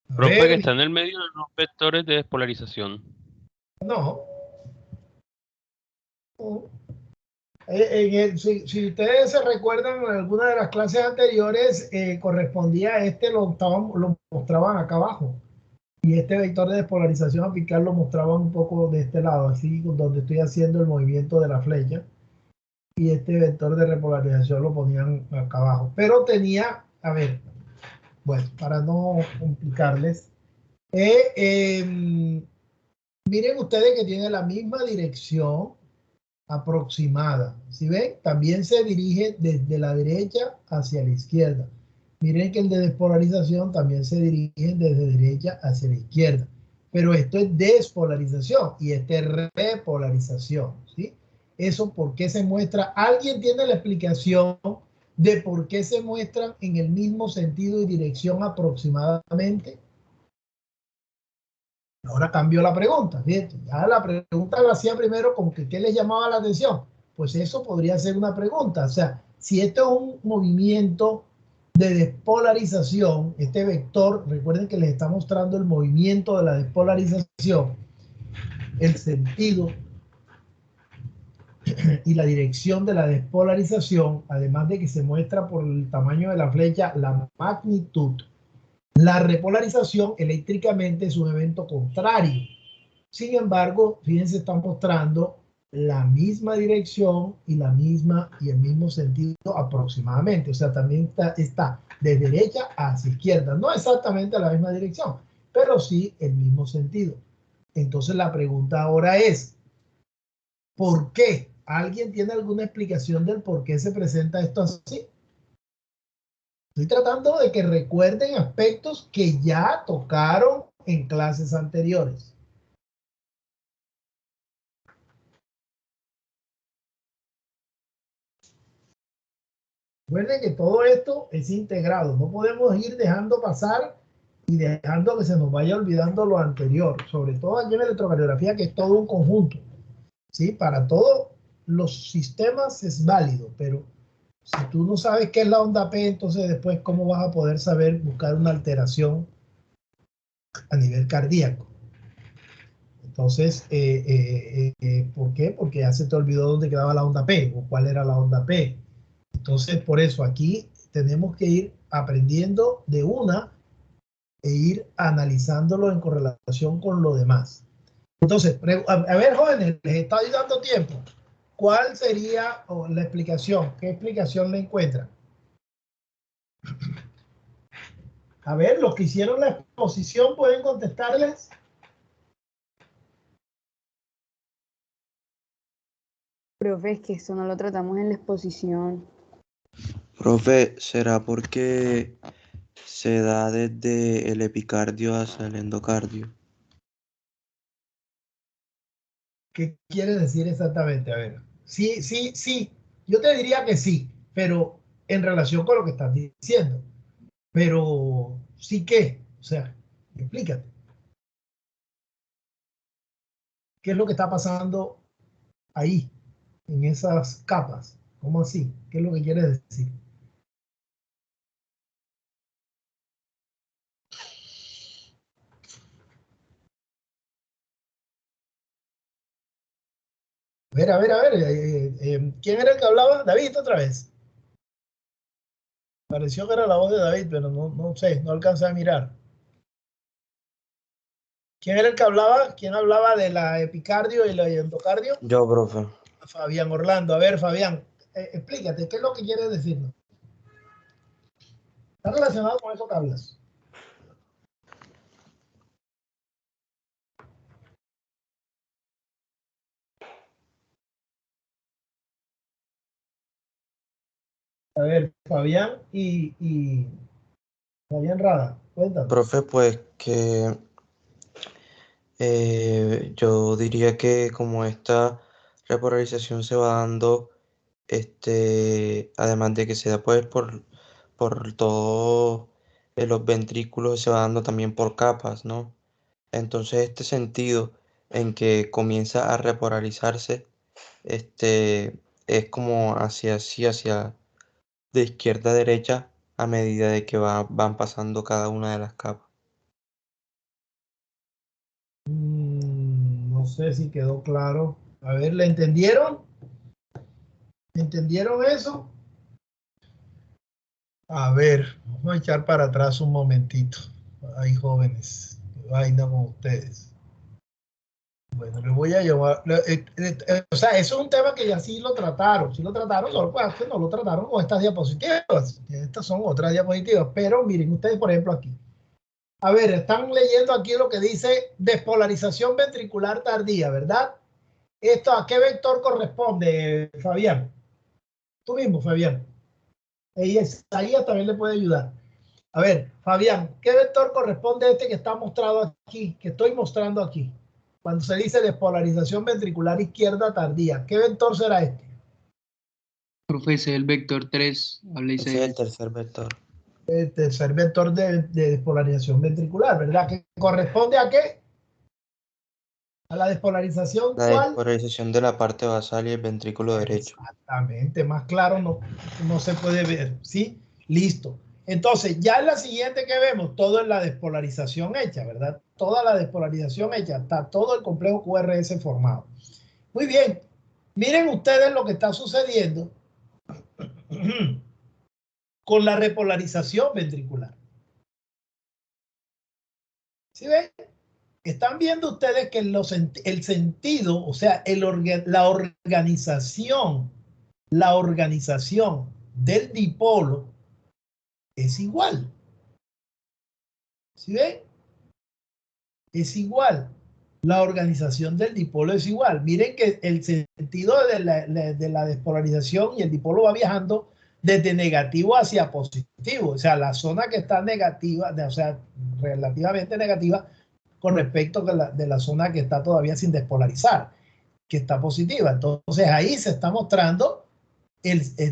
A Profe, ver, que está en el medio de los vectores de despolarización. no. No. Si ustedes se recuerdan, en alguna de las clases anteriores correspondía a este, lo mostraban acá abajo. Y este vector de despolarización apical lo mostraban un poco de este lado, así donde estoy haciendo el movimiento de la flecha. Y este vector de repolarización lo ponían acá abajo. Pero tenía, a ver, bueno, para no complicarles, miren ustedes que tiene la misma dirección aproximada. ¿Sí ven? También se dirige desde la derecha hacia la izquierda. Miren que el de despolarización también se dirige desde derecha hacia la izquierda. Pero esto es despolarización y este es repolarización. ¿Sí? Eso, ¿por qué se muestra? ¿Alguien tiene la explicación de por qué se muestran en el mismo sentido y dirección aproximadamente? Ahora cambió la pregunta, fíjate, ya la pregunta la hacía primero como que ¿qué les llamaba la atención? Pues eso podría ser una pregunta, o sea, si esto es un movimiento de despolarización, este vector, recuerden que les está mostrando el movimiento de la despolarización, el sentido y la dirección de la despolarización, además de que se muestra por el tamaño de la flecha, la magnitud. La repolarización eléctricamente es un evento contrario. Sin embargo, fíjense, están mostrando la misma dirección y el mismo sentido aproximadamente. O sea, también está de derecha hacia izquierda. No exactamente la misma dirección, pero sí el mismo sentido. Entonces la pregunta ahora es, ¿por qué? ¿Alguien tiene alguna explicación del por qué se presenta esto así? Estoy tratando de que recuerden aspectos que ya tocaron en clases anteriores. Recuerden que todo esto es integrado. No podemos ir dejando pasar y dejando que se nos vaya olvidando lo anterior. Sobre todo aquí en electrocardiografía, que es todo un conjunto. ¿Sí? Para todos los sistemas es válido, pero si tú no sabes qué es la onda P, entonces después cómo vas a poder saber buscar una alteración a nivel cardíaco. Entonces, ¿por qué? Porque ya se te olvidó dónde quedaba la onda P o cuál era la onda P. Entonces, por eso aquí tenemos que ir aprendiendo de una e ir analizándolo en correlación con lo demás. Entonces, a ver, jóvenes, les estoy dando tiempo. ¿Cuál sería la explicación? ¿Qué explicación le encuentran? A ver, los que hicieron la exposición pueden contestarles. Profe, es que eso no lo tratamos en la exposición. Profe, ¿será porque se da desde el epicardio hasta el endocardio? ¿Qué quiere decir exactamente? A ver, sí, sí, sí. Yo te diría que sí, pero en relación con lo que estás diciendo. Pero sí que, o sea, explícate. ¿Qué es lo que está pasando ahí, en esas capas? ¿Cómo así? ¿Qué es lo que quiere decir? A ver, ¿quién era el que hablaba? David, otra vez. Pareció que era la voz de David, pero no sé, no alcancé a mirar. ¿Quién era el que hablaba? ¿Quién hablaba de la epicardio y la endocardio? Yo, profe. Fabián Orlando. A ver, Fabián, explícate, ¿qué es lo que quiere decirnos? Está relacionado con eso que hablas. A ver, Fabián y Fabián Rada, cuéntame. Profe, pues que Yo diría que como esta repolarización se va dando, además de que se da pues por todos los ventrículos, se va dando también por capas, ¿no? Entonces este sentido en que comienza a repolarizarse, es como hacia así, hacia de izquierda a derecha a medida de que van pasando cada una de las capas. No sé si quedó claro. A ver, ¿le entendieron? ¿Entendieron eso? A ver, vamos a echar para atrás un momentito. Ay, jóvenes, qué vaina con ustedes. Bueno, les voy a llevar. O sea, eso es un tema que ya sí lo trataron, solo que no lo trataron con estas diapositivas. Estas son otras diapositivas, pero miren ustedes, por ejemplo, aquí. A ver, están leyendo aquí lo que dice despolarización ventricular tardía, ¿verdad? ¿Esto a qué vector corresponde, Fabián? Tú mismo, Fabián. Isaías también le puede ayudar. A ver, Fabián, ¿qué vector corresponde a este que está mostrado aquí, que estoy mostrando aquí? Cuando se dice despolarización ventricular izquierda tardía, ¿qué vector será este? Profe, ese es el vector 3. Habla Ese es Isaías. el tercer vector. El tercer vector de despolarización ventricular, ¿verdad? ¿Que corresponde a qué? A la despolarización, La ¿cuál? despolarización de la parte basal y el ventrículo derecho. Exactamente, más claro no se puede ver, ¿sí? Listo. Entonces, ya en la siguiente que vemos, todo es la despolarización hecha, ¿verdad? Toda la despolarización hecha, está todo el complejo QRS formado. Muy bien, miren ustedes lo que está sucediendo con la repolarización ventricular. ¿Sí ven? Están viendo ustedes que el sentido, o sea, la organización del dipolo es igual. ¿Sí ven? Es igual. La organización del dipolo es igual. Miren que el sentido de la despolarización y el dipolo va viajando desde negativo hacia positivo. O sea, la zona que está negativa, o sea, relativamente negativa con respecto a de la zona que está todavía sin despolarizar, que está positiva. Entonces ahí se está mostrando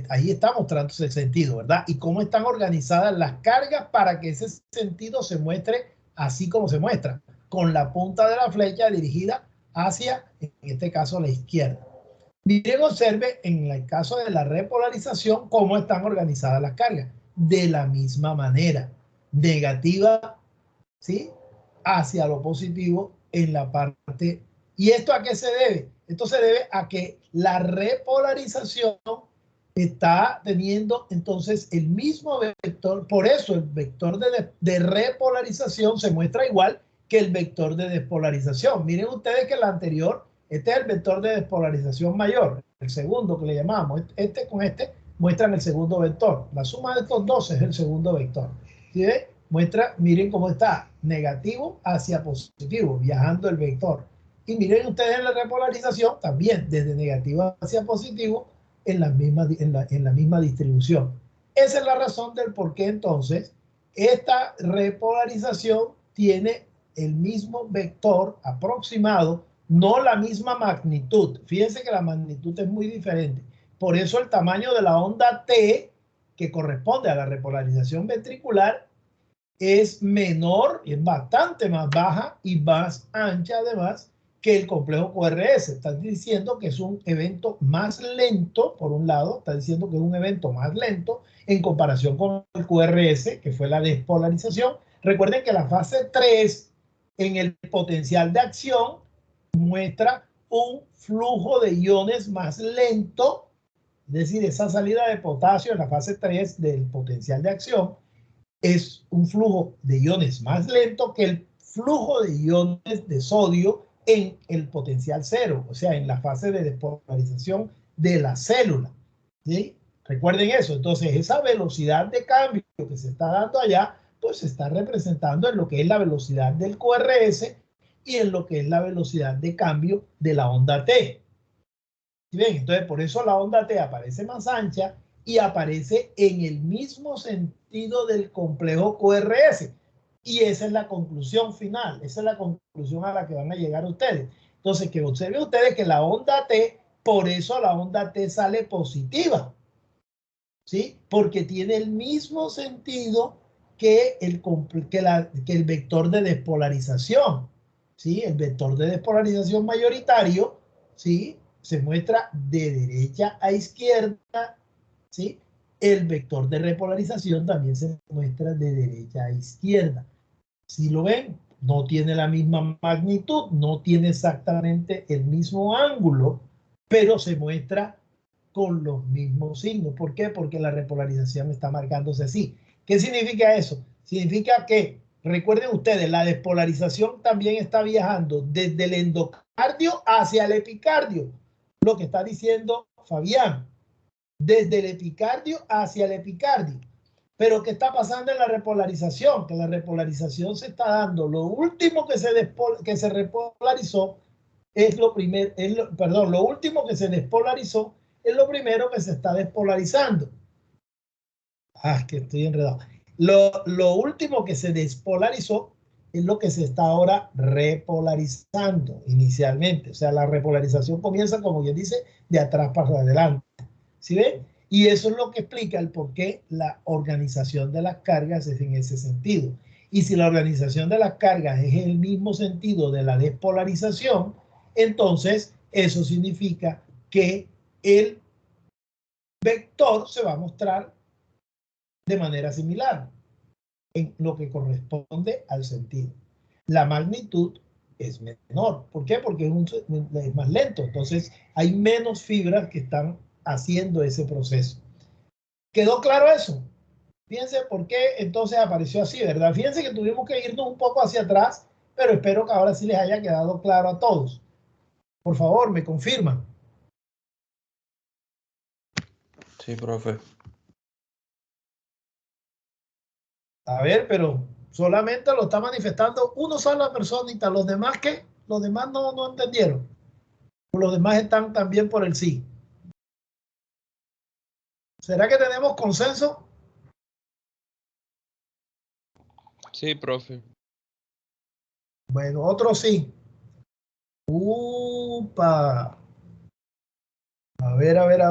ahí está mostrándose el sentido, ¿verdad? Y cómo están organizadas las cargas para que ese sentido se muestre así como se muestra, con la punta de la flecha dirigida hacia, en este caso, la izquierda. Miren, observe en el caso de la repolarización cómo están organizadas las cargas. De la misma manera, negativa, ¿sí? Hacia lo positivo en la parte. ¿Y esto a qué se debe? Esto se debe a que la repolarización está teniendo entonces el mismo vector, por eso el vector de repolarización se muestra igual que el vector de despolarización. Miren ustedes que el anterior, este es el vector de despolarización mayor, el segundo que le llamamos, este con este muestran el segundo vector. La suma de estos dos es el segundo vector. ¿Sí ven? Muestra, miren cómo está, negativo hacia positivo, viajando el vector. Y miren ustedes en la repolarización también, desde negativo hacia positivo, en la misma distribución. Esa es la razón del por qué entonces esta repolarización tiene el mismo vector aproximado, no la misma magnitud. Fíjense que la magnitud es muy diferente. Por eso el tamaño de la onda T, que corresponde a la repolarización ventricular, es menor y es bastante más baja y más ancha además que el complejo QRS. Está diciendo que es un evento más lento, por un lado, está diciendo que es un evento más lento en comparación con el QRS, que fue la despolarización. Recuerden que la fase 3 en el potencial de acción muestra un flujo de iones más lento, es decir, esa salida de potasio en la fase 3 del potencial de acción es un flujo de iones más lento que el flujo de iones de sodio en el potencial cero, o sea, en la fase de despolarización de la célula. ¿Sí? Recuerden eso. Entonces, esa velocidad de cambio que se está dando allá, pues se está representando en lo que es la velocidad del QRS y en lo que es la velocidad de cambio de la onda T. ¿Sí ven? Entonces, por eso la onda T aparece más ancha y aparece en el mismo sentido del complejo QRS. Y esa es la conclusión final, esa es la conclusión a la que van a llegar ustedes. Entonces, que observen ustedes que la onda T, por eso la onda T sale positiva, ¿sí? Porque tiene el mismo sentido que el vector de despolarización, ¿sí? El vector de despolarización mayoritario, ¿sí? Se muestra de derecha a izquierda, ¿sí? El vector de repolarización también se muestra de derecha a izquierda. Si lo ven, no tiene la misma magnitud, no tiene exactamente el mismo ángulo, pero se muestra con los mismos signos. ¿Por qué? Porque la repolarización está marcándose así. ¿Qué significa eso? Significa que, recuerden ustedes, la despolarización también está viajando desde el endocardio hacia el epicardio. Lo que está diciendo Fabián, desde el epicardio hacia el epicardio. Pero ¿qué está pasando en la repolarización? Que la repolarización se está dando. Lo último que se repolarizó es lo primero, lo último que se despolarizó es lo primero que se está despolarizando. Que estoy enredado. Lo último que se despolarizó es lo que se está ahora repolarizando inicialmente. O sea, la repolarización comienza, como quien dice, de atrás para adelante. ¿Sí ven? Y eso es lo que explica el por qué la organización de las cargas es en ese sentido. Y si la organización de las cargas es en el mismo sentido de la despolarización, entonces eso significa que el vector se va a mostrar de manera similar en lo que corresponde al sentido. La magnitud es menor. ¿Por qué? Porque es más lento. Entonces hay menos fibras que están haciendo ese proceso. ¿Quedó claro eso? Fíjense por qué entonces apareció así, ¿verdad? Fíjense que tuvimos que irnos un poco hacia atrás, pero espero que ahora sí les haya quedado claro a todos. Por favor, me confirman. Sí, profe. A ver, pero solamente lo está manifestando una sola personita. ¿Los demás qué? Los demás no entendieron. Los demás están también por el sí. ¿Será que tenemos consenso? Sí, profe. Bueno, otro sí. ¡Upa! A ver. A ver.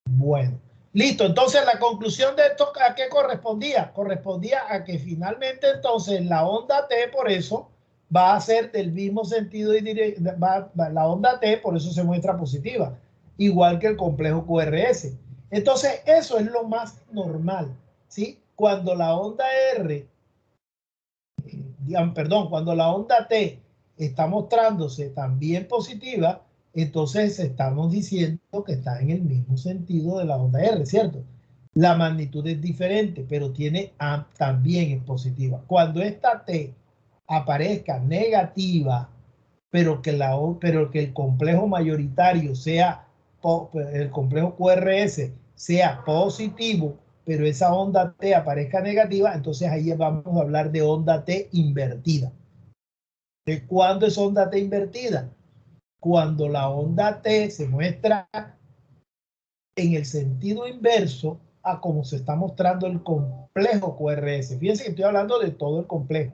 Bueno, listo. Entonces, la conclusión de esto, ¿a qué correspondía? Correspondía a que finalmente, entonces, la onda T, por eso, va a ser del mismo sentido y la onda T, por eso se muestra positiva, igual que el complejo QRS. Entonces, eso es lo más normal, ¿sí? Cuando la onda cuando la onda T está mostrándose también positiva, entonces estamos diciendo que está en el mismo sentido de la onda R, ¿cierto? La magnitud es diferente, pero también es positiva. Cuando esta T aparezca negativa, pero que el complejo mayoritario sea, el complejo QRS sea positivo, pero esa onda T aparezca negativa, entonces ahí vamos a hablar de onda T invertida. ¿De cuándo es onda T invertida? Cuando la onda T se muestra en el sentido inverso a como se está mostrando el complejo QRS. Fíjense que estoy hablando de todo el complejo.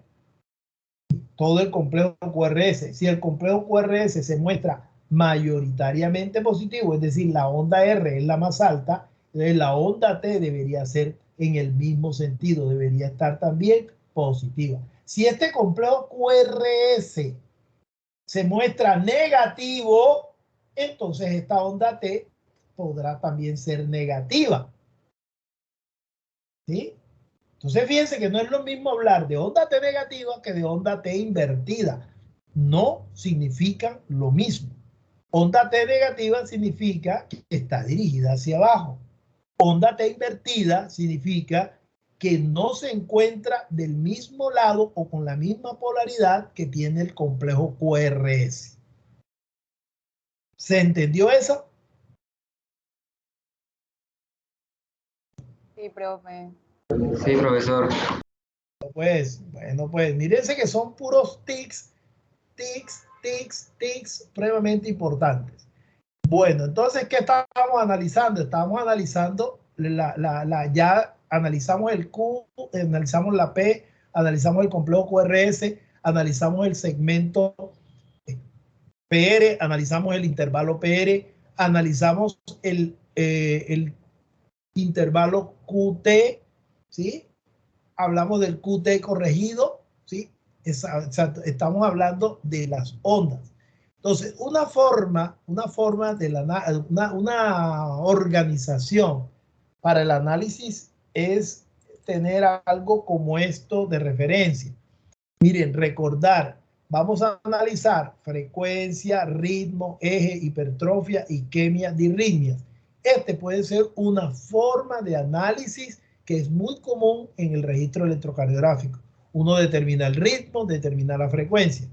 Todo el complejo QRS. Si el complejo QRS se muestra mayoritariamente positivo, es decir, la onda R es la más alta, la onda T debería ser en el mismo sentido, debería estar también positiva. Si este complejo QRS se muestra negativo, entonces esta onda T podrá también ser negativa. ¿Sí? Entonces fíjense que no es lo mismo hablar de onda T negativa que de onda T invertida. No significan lo mismo. Onda T negativa significa que está dirigida hacia abajo. Onda T invertida significa que no se encuentra del mismo lado o con la misma polaridad que tiene el complejo QRS. ¿Se entendió eso? Sí, profe. Sí, profesor. Bueno, pues, mírense que son puros tics supremamente importantes. Bueno, entonces, ¿qué estábamos analizando? Estábamos analizando, ya analizamos el Q, analizamos la P, analizamos el complejo QRS, analizamos el segmento PR, analizamos el intervalo PR, analizamos el intervalo QT, ¿sí? Hablamos del QT corregido, ¿sí? Estamos hablando de las ondas. Entonces, una forma de una organización para el análisis es tener algo como esto de referencia. Miren, recordar, vamos a analizar frecuencia, ritmo, eje, hipertrofia, isquemia, disritmias. Este puede ser una forma de análisis que es muy común en el registro electrocardiográfico. Uno determina el ritmo, determina la frecuencia,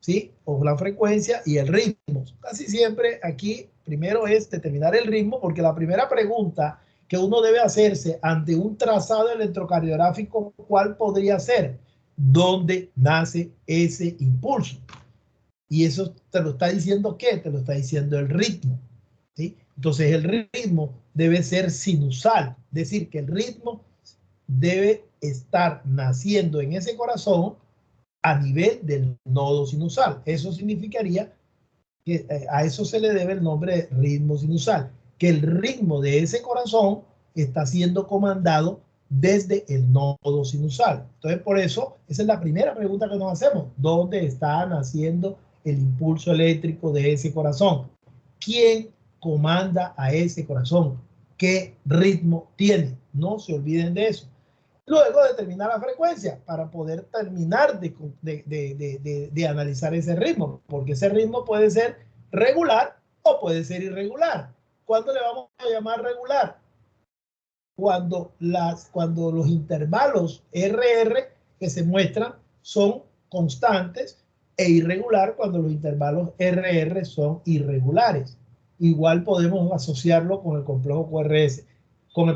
¿sí? O la frecuencia y el ritmo. Casi siempre aquí primero es determinar el ritmo, porque la primera pregunta que uno debe hacerse ante un trazado electrocardiográfico, ¿cuál podría ser? ¿Dónde nace ese impulso? Y eso te lo está diciendo ¿qué? Te lo está diciendo el ritmo, ¿sí? Entonces el ritmo debe ser sinusal, es decir, que el ritmo debe estar naciendo en ese corazón a nivel del nodo sinusal. Eso significaría que a eso se le debe el nombre de ritmo sinusal, que el ritmo de ese corazón está siendo comandado desde el nodo sinusal. Entonces, por eso, esa es la primera pregunta que nos hacemos. ¿Dónde está naciendo el impulso eléctrico de ese corazón? ¿Quién comanda a ese corazón? ¿Qué ritmo tiene? No se olviden de eso. Luego determinar la frecuencia para poder terminar de analizar ese ritmo, porque ese ritmo puede ser regular o puede ser irregular. ¿Cuándo le vamos a llamar regular? Cuando los intervalos RR que se muestran son constantes, e irregular cuando los intervalos RR son irregulares. Igual podemos asociarlo con el complejo QRS. Con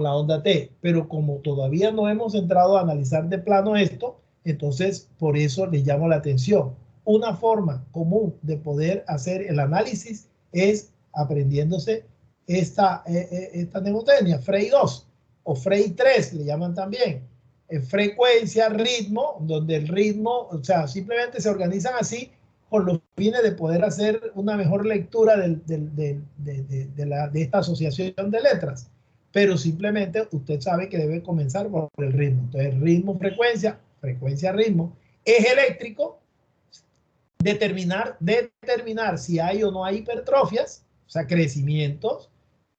la onda T, pero como todavía no hemos entrado a analizar de plano esto, entonces por eso les llamo la atención. Una forma común de poder hacer el análisis es aprendiéndose esta mnemotecnia, Frey 2 o Frey 3, le llaman también. Frecuencia, ritmo, donde el ritmo, o sea, simplemente se organizan así con los fines de poder hacer una mejor lectura de esta asociación de letras. Pero simplemente usted sabe que debe comenzar por el ritmo. Entonces, ritmo, frecuencia, frecuencia, ritmo. Eje eléctrico, determinar si hay o no hay hipertrofias, o sea, crecimientos,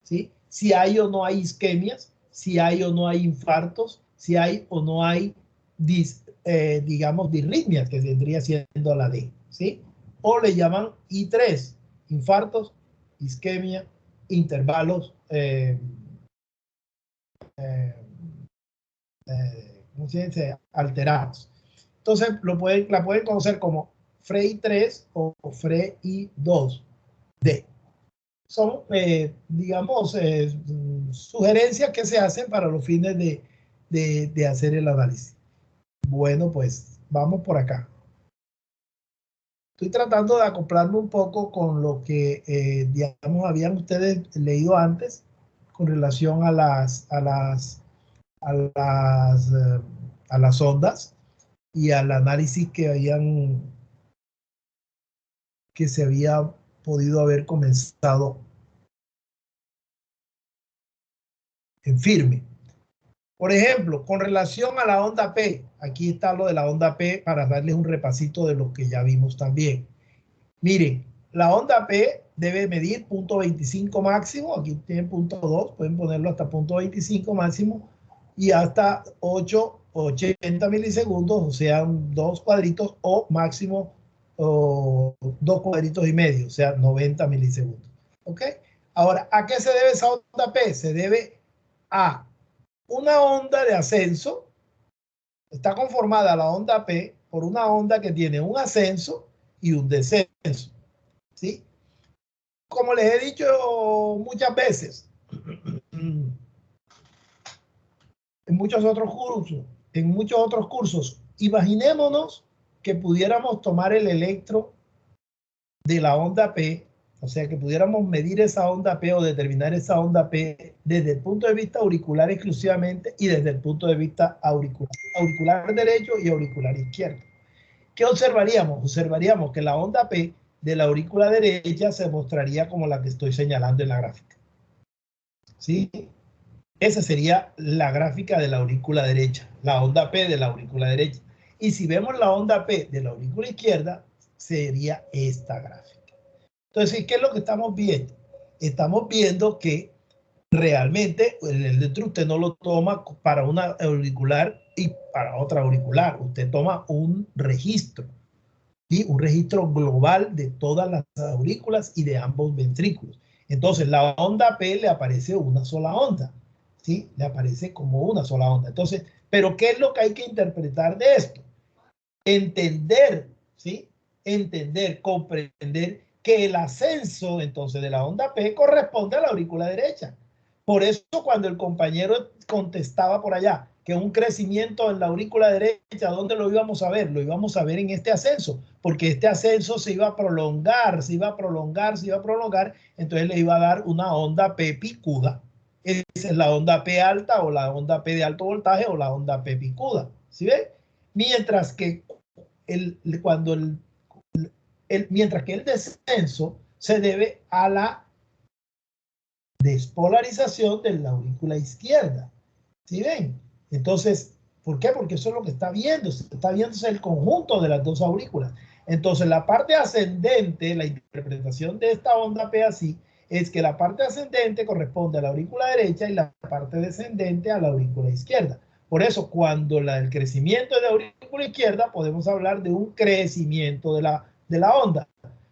¿sí? Si hay o no hay isquemias, si hay o no hay infartos, si hay o no hay, digamos, disritmias, que vendría siendo la D, ¿sí? O le llaman I3, infartos, isquemia, intervalos, ¿cómo se dice? Alterados. Entonces la pueden conocer como Frey 3 o Frey 2D. Son, digamos, sugerencias que se hacen para los fines de hacer el análisis. Bueno, pues vamos por acá. Estoy tratando de acoplarme un poco con lo que, digamos, habían ustedes leído antes con relación a las ondas y al análisis que se había podido haber comenzado en firme. Por ejemplo, con relación a la onda P, aquí está lo de la onda P para darles un repasito de lo que ya vimos también. Miren, la onda P debe medir 0.25 máximo, aquí tienen 0.2, pueden ponerlo hasta 0.25 máximo y hasta 880 milisegundos, o sea, 2 cuadritos o máximo 2 cuadritos y medio, o sea, 90 milisegundos. ¿Ok? Ahora, ¿a qué se debe esa onda P? Se debe a una onda de ascenso. Está conformada la onda P por una onda que tiene un ascenso y un descenso, ¿sí? Como les he dicho muchas veces, en muchos otros cursos, imaginémonos que pudiéramos tomar el electro de la onda P O sea, que pudiéramos medir esa onda P o determinar esa onda P desde el punto de vista auricular exclusivamente y desde el punto de vista auricular derecho y auricular izquierdo. ¿Qué observaríamos? Observaríamos que la onda P de la aurícula derecha se mostraría como la que estoy señalando en la gráfica. ¿Sí? Esa sería la gráfica de la aurícula derecha, la onda P de la aurícula derecha. Y si vemos la onda P de la aurícula izquierda, sería esta gráfica. Entonces, ¿qué es lo que estamos viendo? Estamos viendo que realmente el electro usted no lo toma para una auricular y para otra auricular. Usted toma un registro, ¿sí? Un registro global de todas las aurículas y de ambos ventrículos. Entonces, la onda P le aparece una sola onda, ¿sí? Le aparece como una sola onda. Entonces, ¿pero qué es lo que hay que interpretar de esto? Entender, ¿sí? Entender, comprender que el ascenso entonces de la onda P corresponde a la aurícula derecha. Por eso cuando el compañero contestaba por allá que un crecimiento en la aurícula derecha, ¿dónde lo íbamos a ver? Lo íbamos a ver en este ascenso, porque este ascenso se iba a prolongar, se iba a prolongar, se iba a prolongar, entonces le iba a dar una onda P picuda. Esa es la onda P alta o la onda P de alto voltaje o la onda P picuda. ¿Sí ven? Mientras que mientras que el descenso se debe a la despolarización de la aurícula izquierda. ¿Sí ven? Entonces, ¿por qué? Porque eso es lo que está viendo. Está viéndose el conjunto de las dos aurículas. Entonces, la parte ascendente, la interpretación de esta onda P así, es que la parte ascendente corresponde a la aurícula derecha y la parte descendente a la aurícula izquierda. Por eso, cuando el crecimiento es de aurícula izquierda, podemos hablar de un crecimiento de la onda.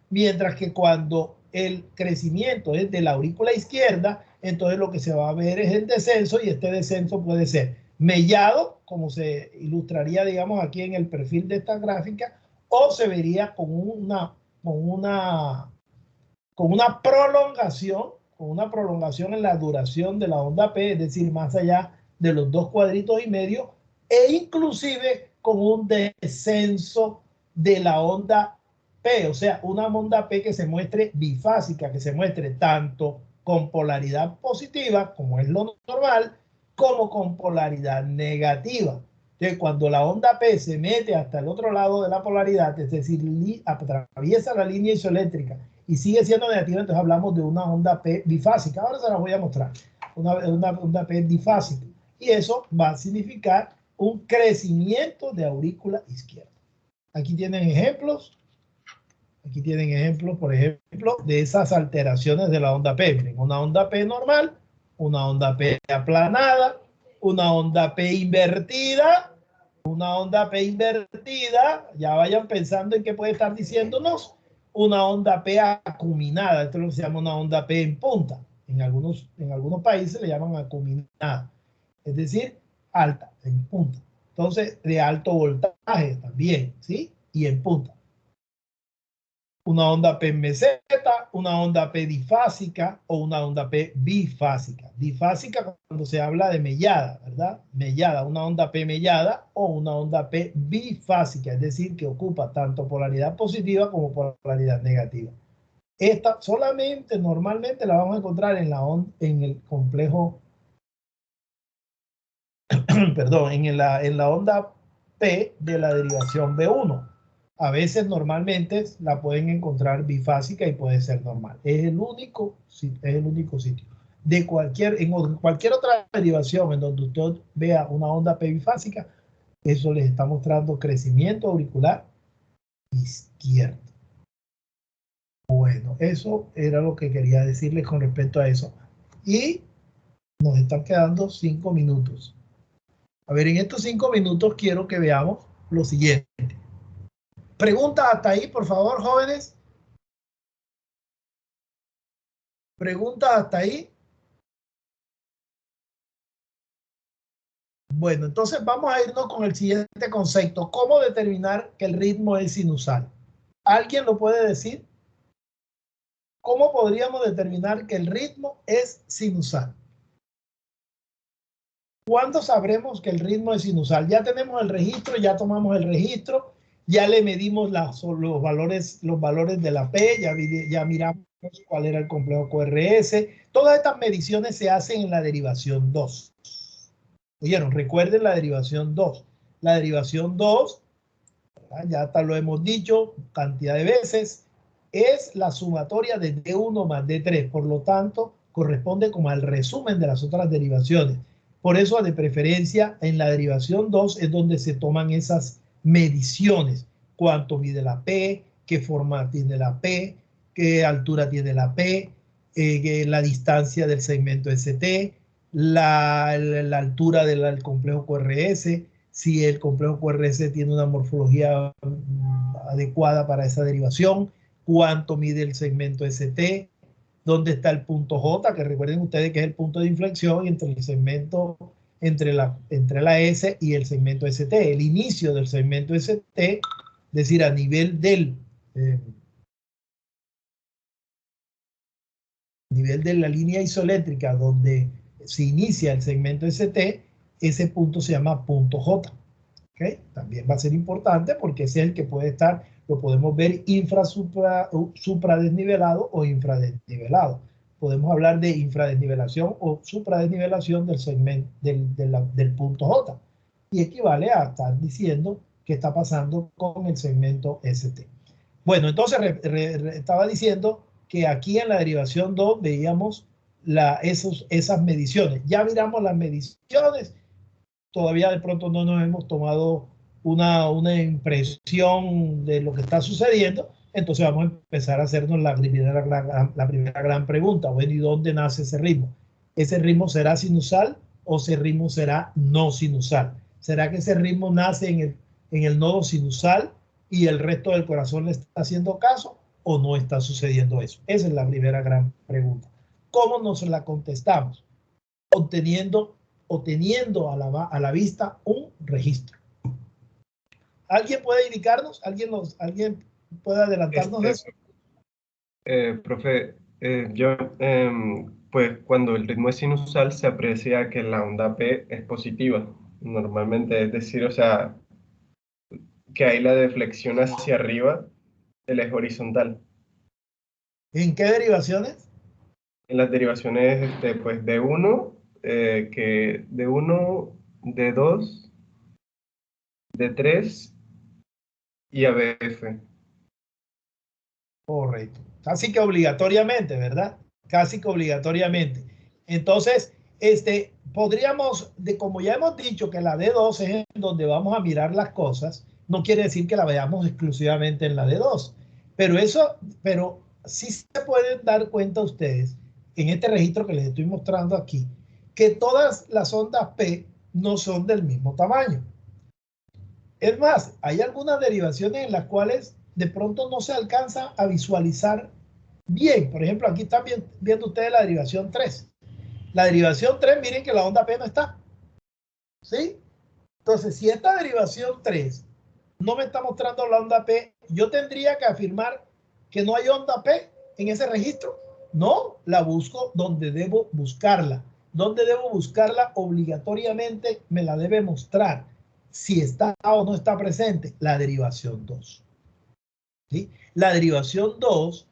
Mientras que cuando el crecimiento es de la aurícula izquierda, entonces lo que se va a ver es el descenso, y este descenso puede ser mellado, como se ilustraría, digamos, aquí en el perfil de esta gráfica, o se vería con una prolongación en la duración de la onda P, es decir, más allá de los 2 cuadritos y medio, e inclusive con un descenso de la onda P, o sea, una onda P que se muestre bifásica, que se muestre tanto con polaridad positiva, como es lo normal, como con polaridad negativa. Entonces, cuando la onda P se mete hasta el otro lado de la polaridad, es decir, atraviesa la línea isoeléctrica y sigue siendo negativa, entonces hablamos de una onda P bifásica. Ahora se las voy a mostrar. Una onda P difásica. Y eso va a significar un crecimiento de aurícula izquierda. Aquí tienen ejemplos. Aquí tienen ejemplos, por ejemplo, de esas alteraciones de la onda P. Miren, una onda P normal, una onda P aplanada, una onda P invertida, una onda P invertida. Ya vayan pensando en qué puede estar diciéndonos. Una onda P acuminada. Esto es lo que se llama una onda P en punta. En algunos países le llaman acuminada. Es decir, alta, en punta. Entonces, de alto voltaje también, ¿sí? Y en punta. Una onda P meseta, una onda P difásica o una onda P bifásica. Difásica cuando se habla de mellada, ¿verdad? Mellada, una onda P mellada o una onda P bifásica, es decir, que ocupa tanto polaridad positiva como polaridad negativa. Esta solamente, normalmente la vamos a encontrar en el complejo, perdón, en la onda P de la derivación B1. A veces normalmente la pueden encontrar bifásica y puede ser normal. Es el único sitio. En cualquier otra derivación en donde usted vea una onda P bifásica, eso les está mostrando crecimiento auricular izquierdo. Bueno, eso era lo que quería decirles con respecto a eso. Y nos están quedando 5 minutos. A ver, en estos 5 minutos quiero que veamos lo siguiente. Preguntas hasta ahí, por favor, jóvenes. Preguntas hasta ahí. Bueno, entonces vamos a irnos con el siguiente concepto. ¿Cómo determinar que el ritmo es sinusal? ¿Alguien lo puede decir? ¿Cómo podríamos determinar que el ritmo es sinusal? ¿Cuándo sabremos que el ritmo es sinusal? Ya tenemos el registro, ya tomamos el registro Ya le medimos los valores de la P, ya miramos cuál era el complejo QRS. Todas estas mediciones se hacen en la derivación 2. Oyeron, recuerden la derivación 2. La derivación 2, ya hasta lo hemos dicho cantidad de veces, es la sumatoria de D1 más D3. Por lo tanto, corresponde como al resumen de las otras derivaciones. Por eso, de preferencia, en la derivación 2 es donde se toman esas mediciones. Cuánto mide la P, qué forma tiene la P, qué altura tiene la P, la distancia del segmento ST, la altura del complejo QRS, si el complejo QRS tiene una morfología adecuada para esa derivación, cuánto mide el segmento ST, dónde está el punto J, que recuerden ustedes que es el punto de inflexión entre el segmento, entre la S y el segmento ST, el inicio del segmento ST, es decir, a nivel de la línea isoeléctrica donde se inicia el segmento ST, ese punto se llama punto J. ¿Okay? También va a ser importante porque ese es el que puede estar, lo podemos ver supradesnivelado o infradesnivelado. Podemos hablar de infradesnivelación o supradesnivelación del segmento del punto J. Y equivale a estar diciendo qué está pasando con el segmento ST. Bueno, entonces estaba diciendo que aquí en la derivación 2 veíamos esas mediciones. Ya miramos las mediciones. Todavía de pronto no nos hemos tomado una impresión de lo que está sucediendo, entonces vamos a empezar a hacernos la primera gran pregunta. Bueno, ¿y dónde nace ese ritmo? ¿Ese ritmo será sinusal o ese ritmo será no sinusal? ¿Será que ese ritmo nace en el nodo sinusal y el resto del corazón le está haciendo caso o no está sucediendo eso? Esa es la primera gran pregunta. ¿Cómo nos la contestamos? Teniendo a la vista un registro. ¿Alguien puede indicarnos? ¿Alguien puede adelantarnos eso? Profe, pues cuando el ritmo es sinusal se aprecia que la onda P es positiva. Normalmente, es decir, o sea, que hay la deflexión hacia arriba del eje horizontal. ¿En qué derivaciones? En las derivaciones pues D1, que D1, D2, D3 y ABF. Correcto. Casi que obligatoriamente, ¿verdad? Casi que obligatoriamente. Entonces, podríamos, como ya hemos dicho que la D2 es en donde vamos a mirar las cosas, no quiere decir que la veamos exclusivamente en la D2. Pero sí se pueden dar cuenta ustedes, en este registro que les estoy mostrando aquí, que todas las ondas P no son del mismo tamaño. Es más, hay algunas derivaciones en las cuales de pronto no se alcanza a visualizar bien. Por ejemplo, aquí están viendo ustedes la derivación 3. La derivación 3, miren que la onda P no está. ¿Sí? Entonces, si esta derivación 3 no me está mostrando la onda P, yo tendría que afirmar que no hay onda P en ese registro. No, la busco donde debo buscarla. Donde debo buscarla obligatoriamente me la debe mostrar. Si está o no está presente, la derivación 2. ¿Sí? La derivación 2,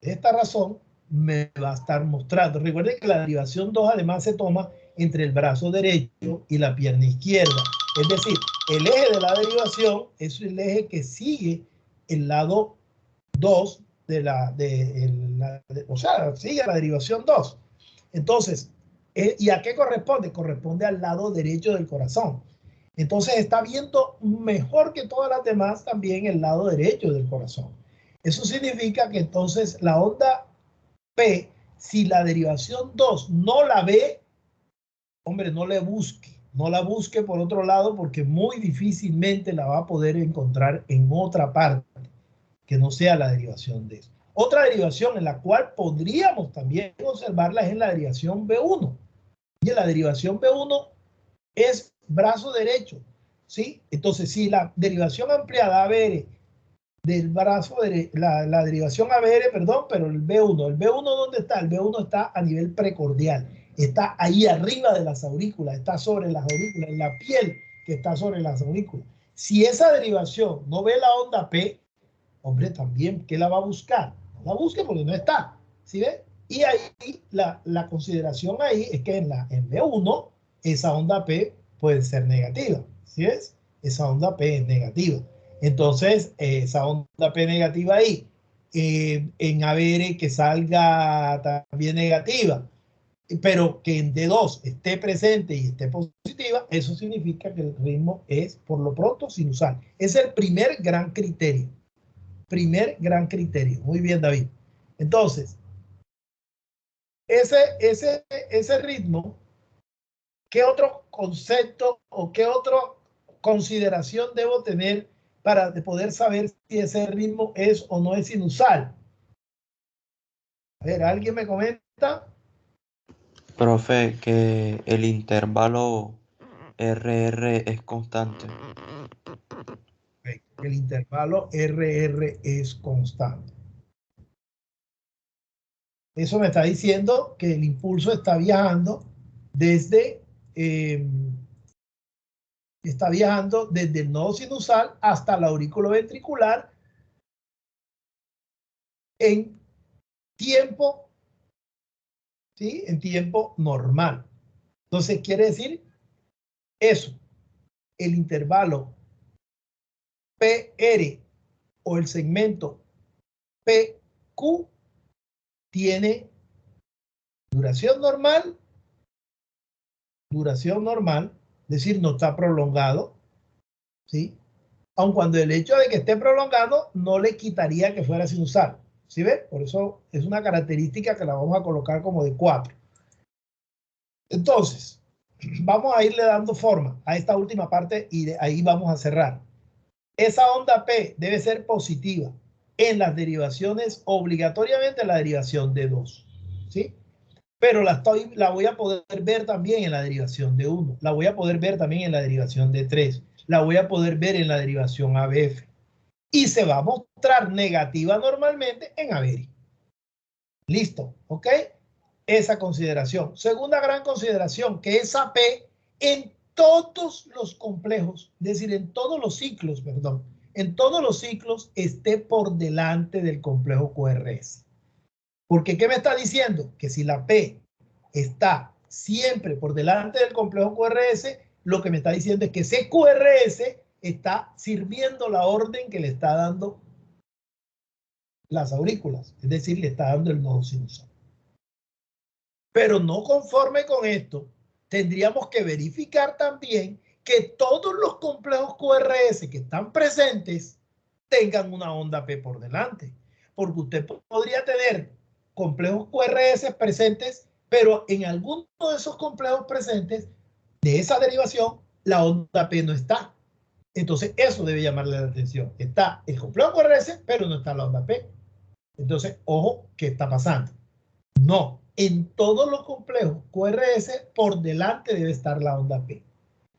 de esta razón, me va a estar mostrando. Recuerden que la derivación 2 además se toma entre el brazo derecho y la pierna izquierda. Es decir, el eje de la derivación es el eje que sigue el lado 2 o sea, sigue la derivación 2. Entonces, ¿y a qué corresponde? Corresponde al lado derecho del corazón. Entonces está viendo mejor que todas las demás también el lado derecho del corazón. Eso significa que entonces la onda P, si la derivación 2 no la ve, hombre, no la busque por otro lado porque muy difícilmente la va a poder encontrar en otra parte que no sea la derivación de eso. Otra derivación en la cual podríamos también observarla es en la derivación B1. Y en la derivación B1 es brazo derecho, ¿sí? Entonces, si la derivación ampliada ABR del brazo derecho, la derivación ABR, perdón, pero el B1 ¿dónde está? El B1 está a nivel precordial, está ahí arriba de las aurículas, está sobre las aurículas, en la piel que está sobre las aurículas. Si esa derivación no ve la onda P, hombre, también, ¿qué la va a buscar? No la busque porque no está, ¿sí ve? Y ahí la consideración ahí es que en B1 esa onda P puede ser negativa, ¿sí ves? Esa onda P es negativa. Entonces, esa onda P negativa ahí, en ABR que salga también negativa, pero que en D2 esté presente y esté positiva, eso significa que el ritmo es, por lo pronto, sinusal. Es el primer gran criterio. Primer gran criterio. Muy bien, David. Entonces, ese ritmo, ¿qué otro concepto o qué otra consideración debo tener para poder saber si ese ritmo es o no es sinusal? A ver, ¿alguien me comenta? Profe, que el intervalo RR es constante. El intervalo RR es constante. Eso me está diciendo que el impulso está viajando desde el nodo sinusal hasta el aurículo ventricular en tiempo, ¿sí? En tiempo normal. Entonces quiere decir eso, el intervalo PR o el segmento PQ tiene duración normal, es decir, no está prolongado, ¿sí? Aun cuando el hecho de que esté prolongado no le quitaría que fuera sinusal, ¿sí ve? Por eso es una característica que la vamos a colocar como de 4. Entonces, vamos a irle dando forma a esta última parte y de ahí vamos a cerrar. Esa onda P debe ser positiva en las derivaciones, obligatoriamente en la derivación de 2, ¿sí? Pero la voy a poder ver también en la derivación de 1, la voy a poder ver también en la derivación de 3, la voy a poder ver en la derivación ABF y se va a mostrar negativa normalmente en ABERI. Listo, ¿ok? Esa consideración. Segunda gran consideración, que esa P en todos los complejos, es decir, en todos los ciclos, perdón, en todos los ciclos esté por delante del complejo QRS. Porque, ¿qué me está diciendo? Que si la P está siempre por delante del complejo QRS, lo que me está diciendo es que ese QRS está sirviendo la orden que le está dando las aurículas, es decir, le está dando el nodo sinusal. Pero no conforme con esto, tendríamos que verificar también que todos los complejos QRS que están presentes tengan una onda P por delante. Porque usted podría tener complejos QRS presentes, pero en alguno de esos complejos presentes de esa derivación, la onda P no está. Entonces, eso debe llamarle la atención. Está el complejo QRS, pero no está la onda P. Entonces, ojo, ¿qué está pasando? No, en todos los complejos QRS por delante debe estar la onda P.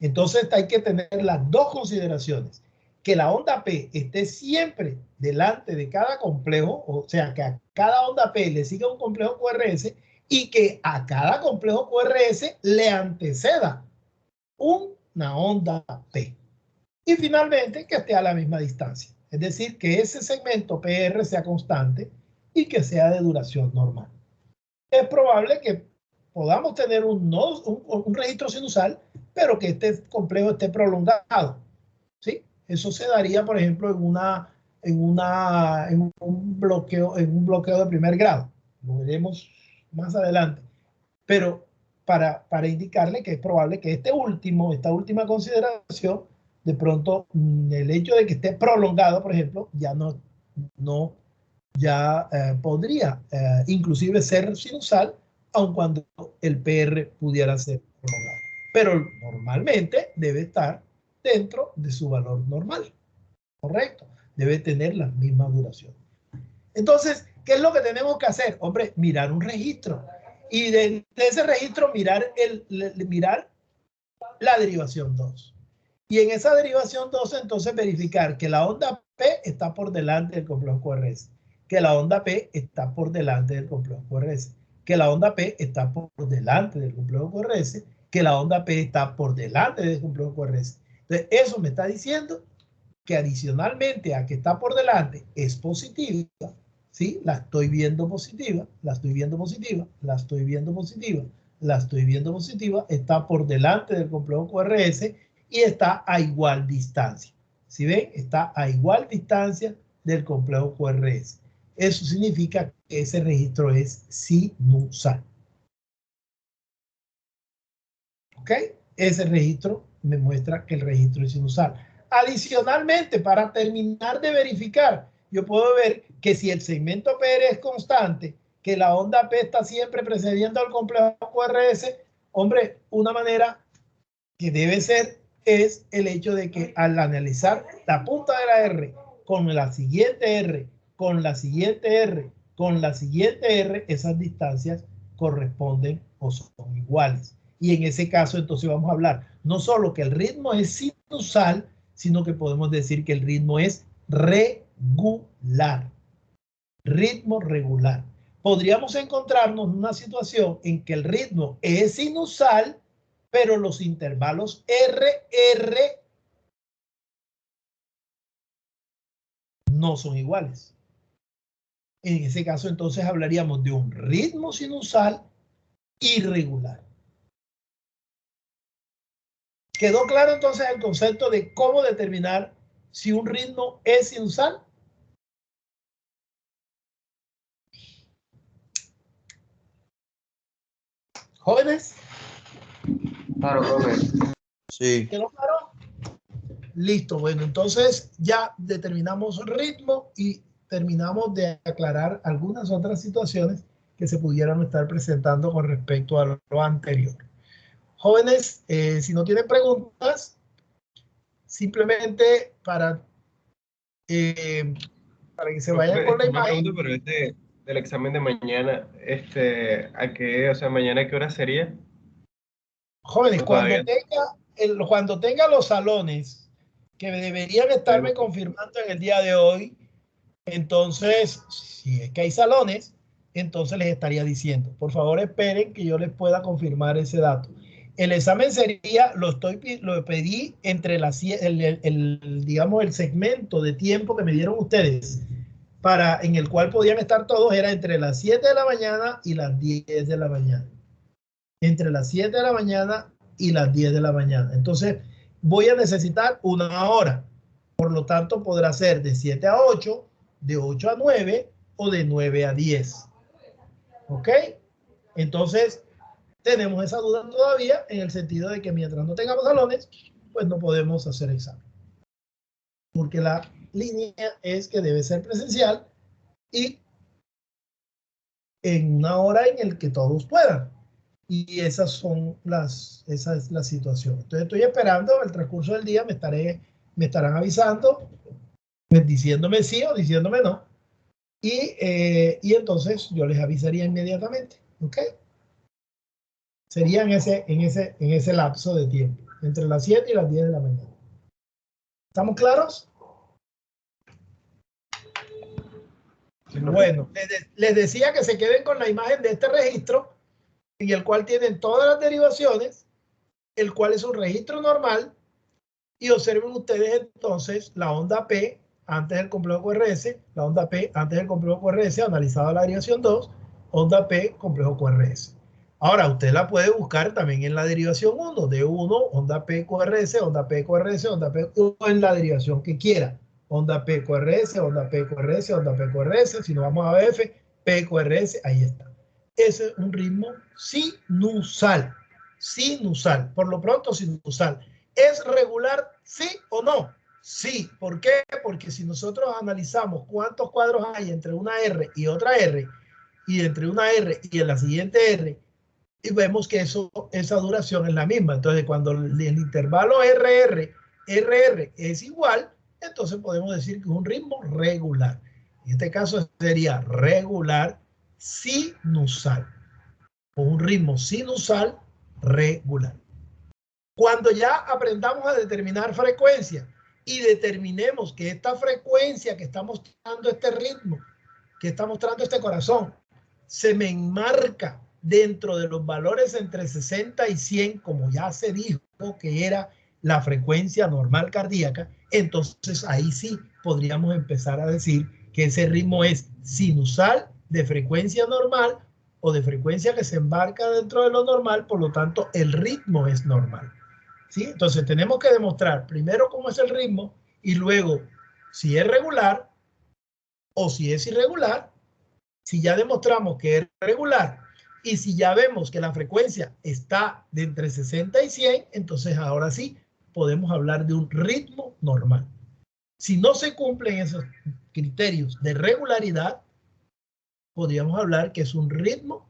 Entonces hay que tener las dos consideraciones. Que la onda P esté siempre delante de cada complejo, o sea, que a cada onda P le siga un complejo QRS y que a cada complejo QRS le anteceda una onda P. Y finalmente, que esté a la misma distancia. Es decir, que ese segmento PR sea constante y que sea de duración normal. Es probable que podamos tener un registro sinusal, pero que este complejo esté prolongado, ¿sí? Eso se daría, por ejemplo, en un bloqueo de primer grado. Lo veremos más adelante. Pero para indicarle que es probable que esta última consideración, de pronto, el hecho de que esté prolongado, por ejemplo, podría inclusive ser sinusal, aun cuando el PR pudiera ser prolongado. Pero normalmente debe estar dentro de su valor normal, ¿correcto? Debe tener la misma duración. Entonces, ¿qué es lo que tenemos que hacer? Hombre, mirar un registro. Y de ese registro mirar la derivación 2. Y en esa derivación 2, entonces verificar que la onda P está por delante del complejo QRS, que la onda P está por delante del complejo QRS, que la onda P está por delante del complejo QRS, que la onda P está por delante del complejo QRS, Entonces, eso me está diciendo que adicionalmente a que está por delante es positiva, ¿sí? La estoy viendo positiva, la estoy viendo positiva, la estoy viendo positiva, la estoy viendo positiva, está por delante del complejo QRS y está a igual distancia. ¿Sí ven? Está a igual distancia del complejo QRS. Eso significa que ese registro es sinusal. ¿Ok? Ese registro me muestra que el registro es sinusal. Adicionalmente, para terminar de verificar, yo puedo ver que si el segmento PR es constante, que la onda P está siempre precediendo al complejo QRS, hombre, una manera que debe ser es el hecho de que al analizar la punta de la R con la siguiente R, con la siguiente R, con la siguiente R, esas distancias corresponden o son iguales. Y en ese caso, entonces vamos a hablar no solo que el ritmo es sinusal, sino que podemos decir que el ritmo es regular. Ritmo regular. Podríamos encontrarnos en una situación en que el ritmo es sinusal, pero los intervalos RR no son iguales. En ese caso, entonces hablaríamos de un ritmo sinusal irregular. ¿Quedó claro entonces el concepto de cómo determinar si un ritmo es sinusal? ¿Jóvenes? Claro, profe. Sí. ¿Quedó claro? Listo, bueno, entonces ya determinamos ritmo y terminamos de aclarar algunas otras situaciones que se pudieran estar presentando con respecto a lo anterior. Jóvenes, si no tienen preguntas, simplemente para que se vayan con la Una imagen. pregunta, pero del examen de mañana, ¿a qué, o sea, mañana a qué hora sería? Jóvenes, ¿O todavía? cuando tenga los salones que deberían estarme confirmando en el día de hoy, entonces, si es que hay salones, entonces les estaría diciendo, por favor esperen que yo les pueda confirmar ese dato. El examen sería, lo pedí entre digamos, el segmento de tiempo que me dieron ustedes, en el cual podían estar todos, era entre las 7 de la mañana y las 10 de la mañana. Entre las 7 de la mañana y las 10 de la mañana. Entonces, voy a necesitar una hora. Por lo tanto, podrá ser de 7 a 8, de 8 a 9 o de 9 a 10. ¿Ok? Entonces, tenemos esa duda todavía en el sentido de que mientras no tengamos salones, pues no podemos hacer examen. Porque la línea es que debe ser presencial y en una hora en el que todos puedan. Y esa es la situación. Entonces estoy esperando, el transcurso del día me estarán avisando, diciéndome sí o diciéndome no. Y entonces yo les avisaría inmediatamente. ¿Ok? Sería en ese lapso de tiempo, entre las 7 y las 10 de la mañana. ¿Estamos claros? Bueno, les decía que se queden con la imagen de este registro, en el cual tienen todas las derivaciones, el cual es un registro normal, y observen ustedes entonces la onda P antes del complejo QRS, la onda P antes del complejo QRS, analizada la derivación 2, onda P complejo QRS. Ahora, usted la puede buscar también en la derivación 1, D1, onda P QRS, onda P QRS, onda P, o en la derivación que quiera. Onda P QRS, onda P QRS, onda P QRS, si no vamos a BF, P QRS, ahí está. Ese es un ritmo sinusal. Sinusal, por lo pronto sinusal. ¿Es regular, sí o no? Sí. ¿Por qué? Porque si nosotros analizamos cuántos cuadros hay entre una R y otra R, y entre una R y en la siguiente R, y vemos que esa duración es la misma. Entonces, cuando el intervalo RR es igual, entonces podemos decir que es un ritmo regular. En este caso sería regular sinusal, o un ritmo sinusal regular. Cuando ya aprendamos a determinar frecuencia y determinemos que esta frecuencia que está mostrando este ritmo, que está mostrando este corazón, se me enmarca dentro de los valores entre 60 y 100, como ya se dijo que era la frecuencia normal cardíaca, entonces ahí sí podríamos empezar a decir que ese ritmo es sinusal de frecuencia normal o de frecuencia que se embarca dentro de lo normal, por lo tanto el ritmo es normal. ¿Sí? Entonces tenemos que demostrar primero cómo es el ritmo y luego si es regular o si es irregular. Si ya demostramos que es regular y si ya vemos que la frecuencia está de entre 60 y 100, entonces ahora sí podemos hablar de un ritmo normal. Si no se cumplen esos criterios de regularidad, podríamos hablar que es un ritmo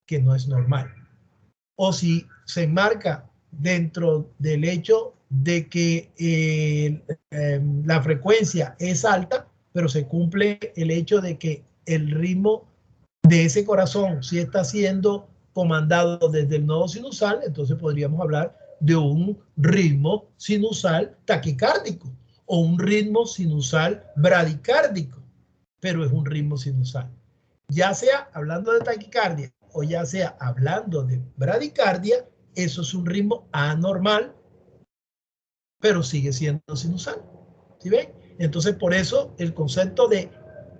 que no es normal. O si se enmarca dentro del hecho de que la frecuencia es alta, pero se cumple el hecho de que el ritmo de ese corazón sí está siendo comandado desde el nodo sinusal, entonces podríamos hablar de un ritmo sinusal taquicárdico o un ritmo sinusal bradicárdico, pero es un ritmo sinusal. Ya sea hablando de taquicardia o ya sea hablando de bradicardia, eso es un ritmo anormal, pero sigue siendo sinusal. ¿Sí ven? Entonces, por eso el concepto de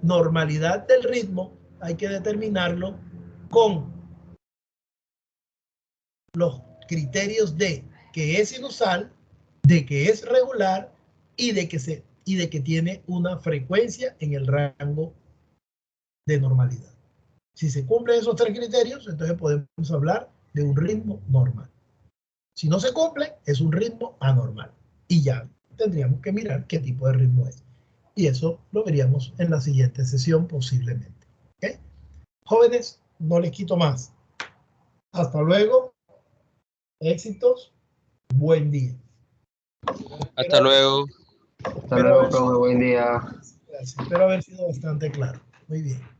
normalidad del ritmo hay que determinarlo con los criterios de que es sinusal, de que es regular y de que tiene una frecuencia en el rango de normalidad. Si se cumplen esos tres criterios, entonces podemos hablar de un ritmo normal. Si no se cumple, es un ritmo anormal. Y ya tendríamos que mirar qué tipo de ritmo es. Y eso lo veríamos en la siguiente sesión posiblemente. ¿Okay? Jóvenes, no les quito más. Hasta luego. Éxitos. Buen día. Hasta luego. Hasta luego, profe. Buen día. Gracias. Espero haber sido bastante claro. Muy bien.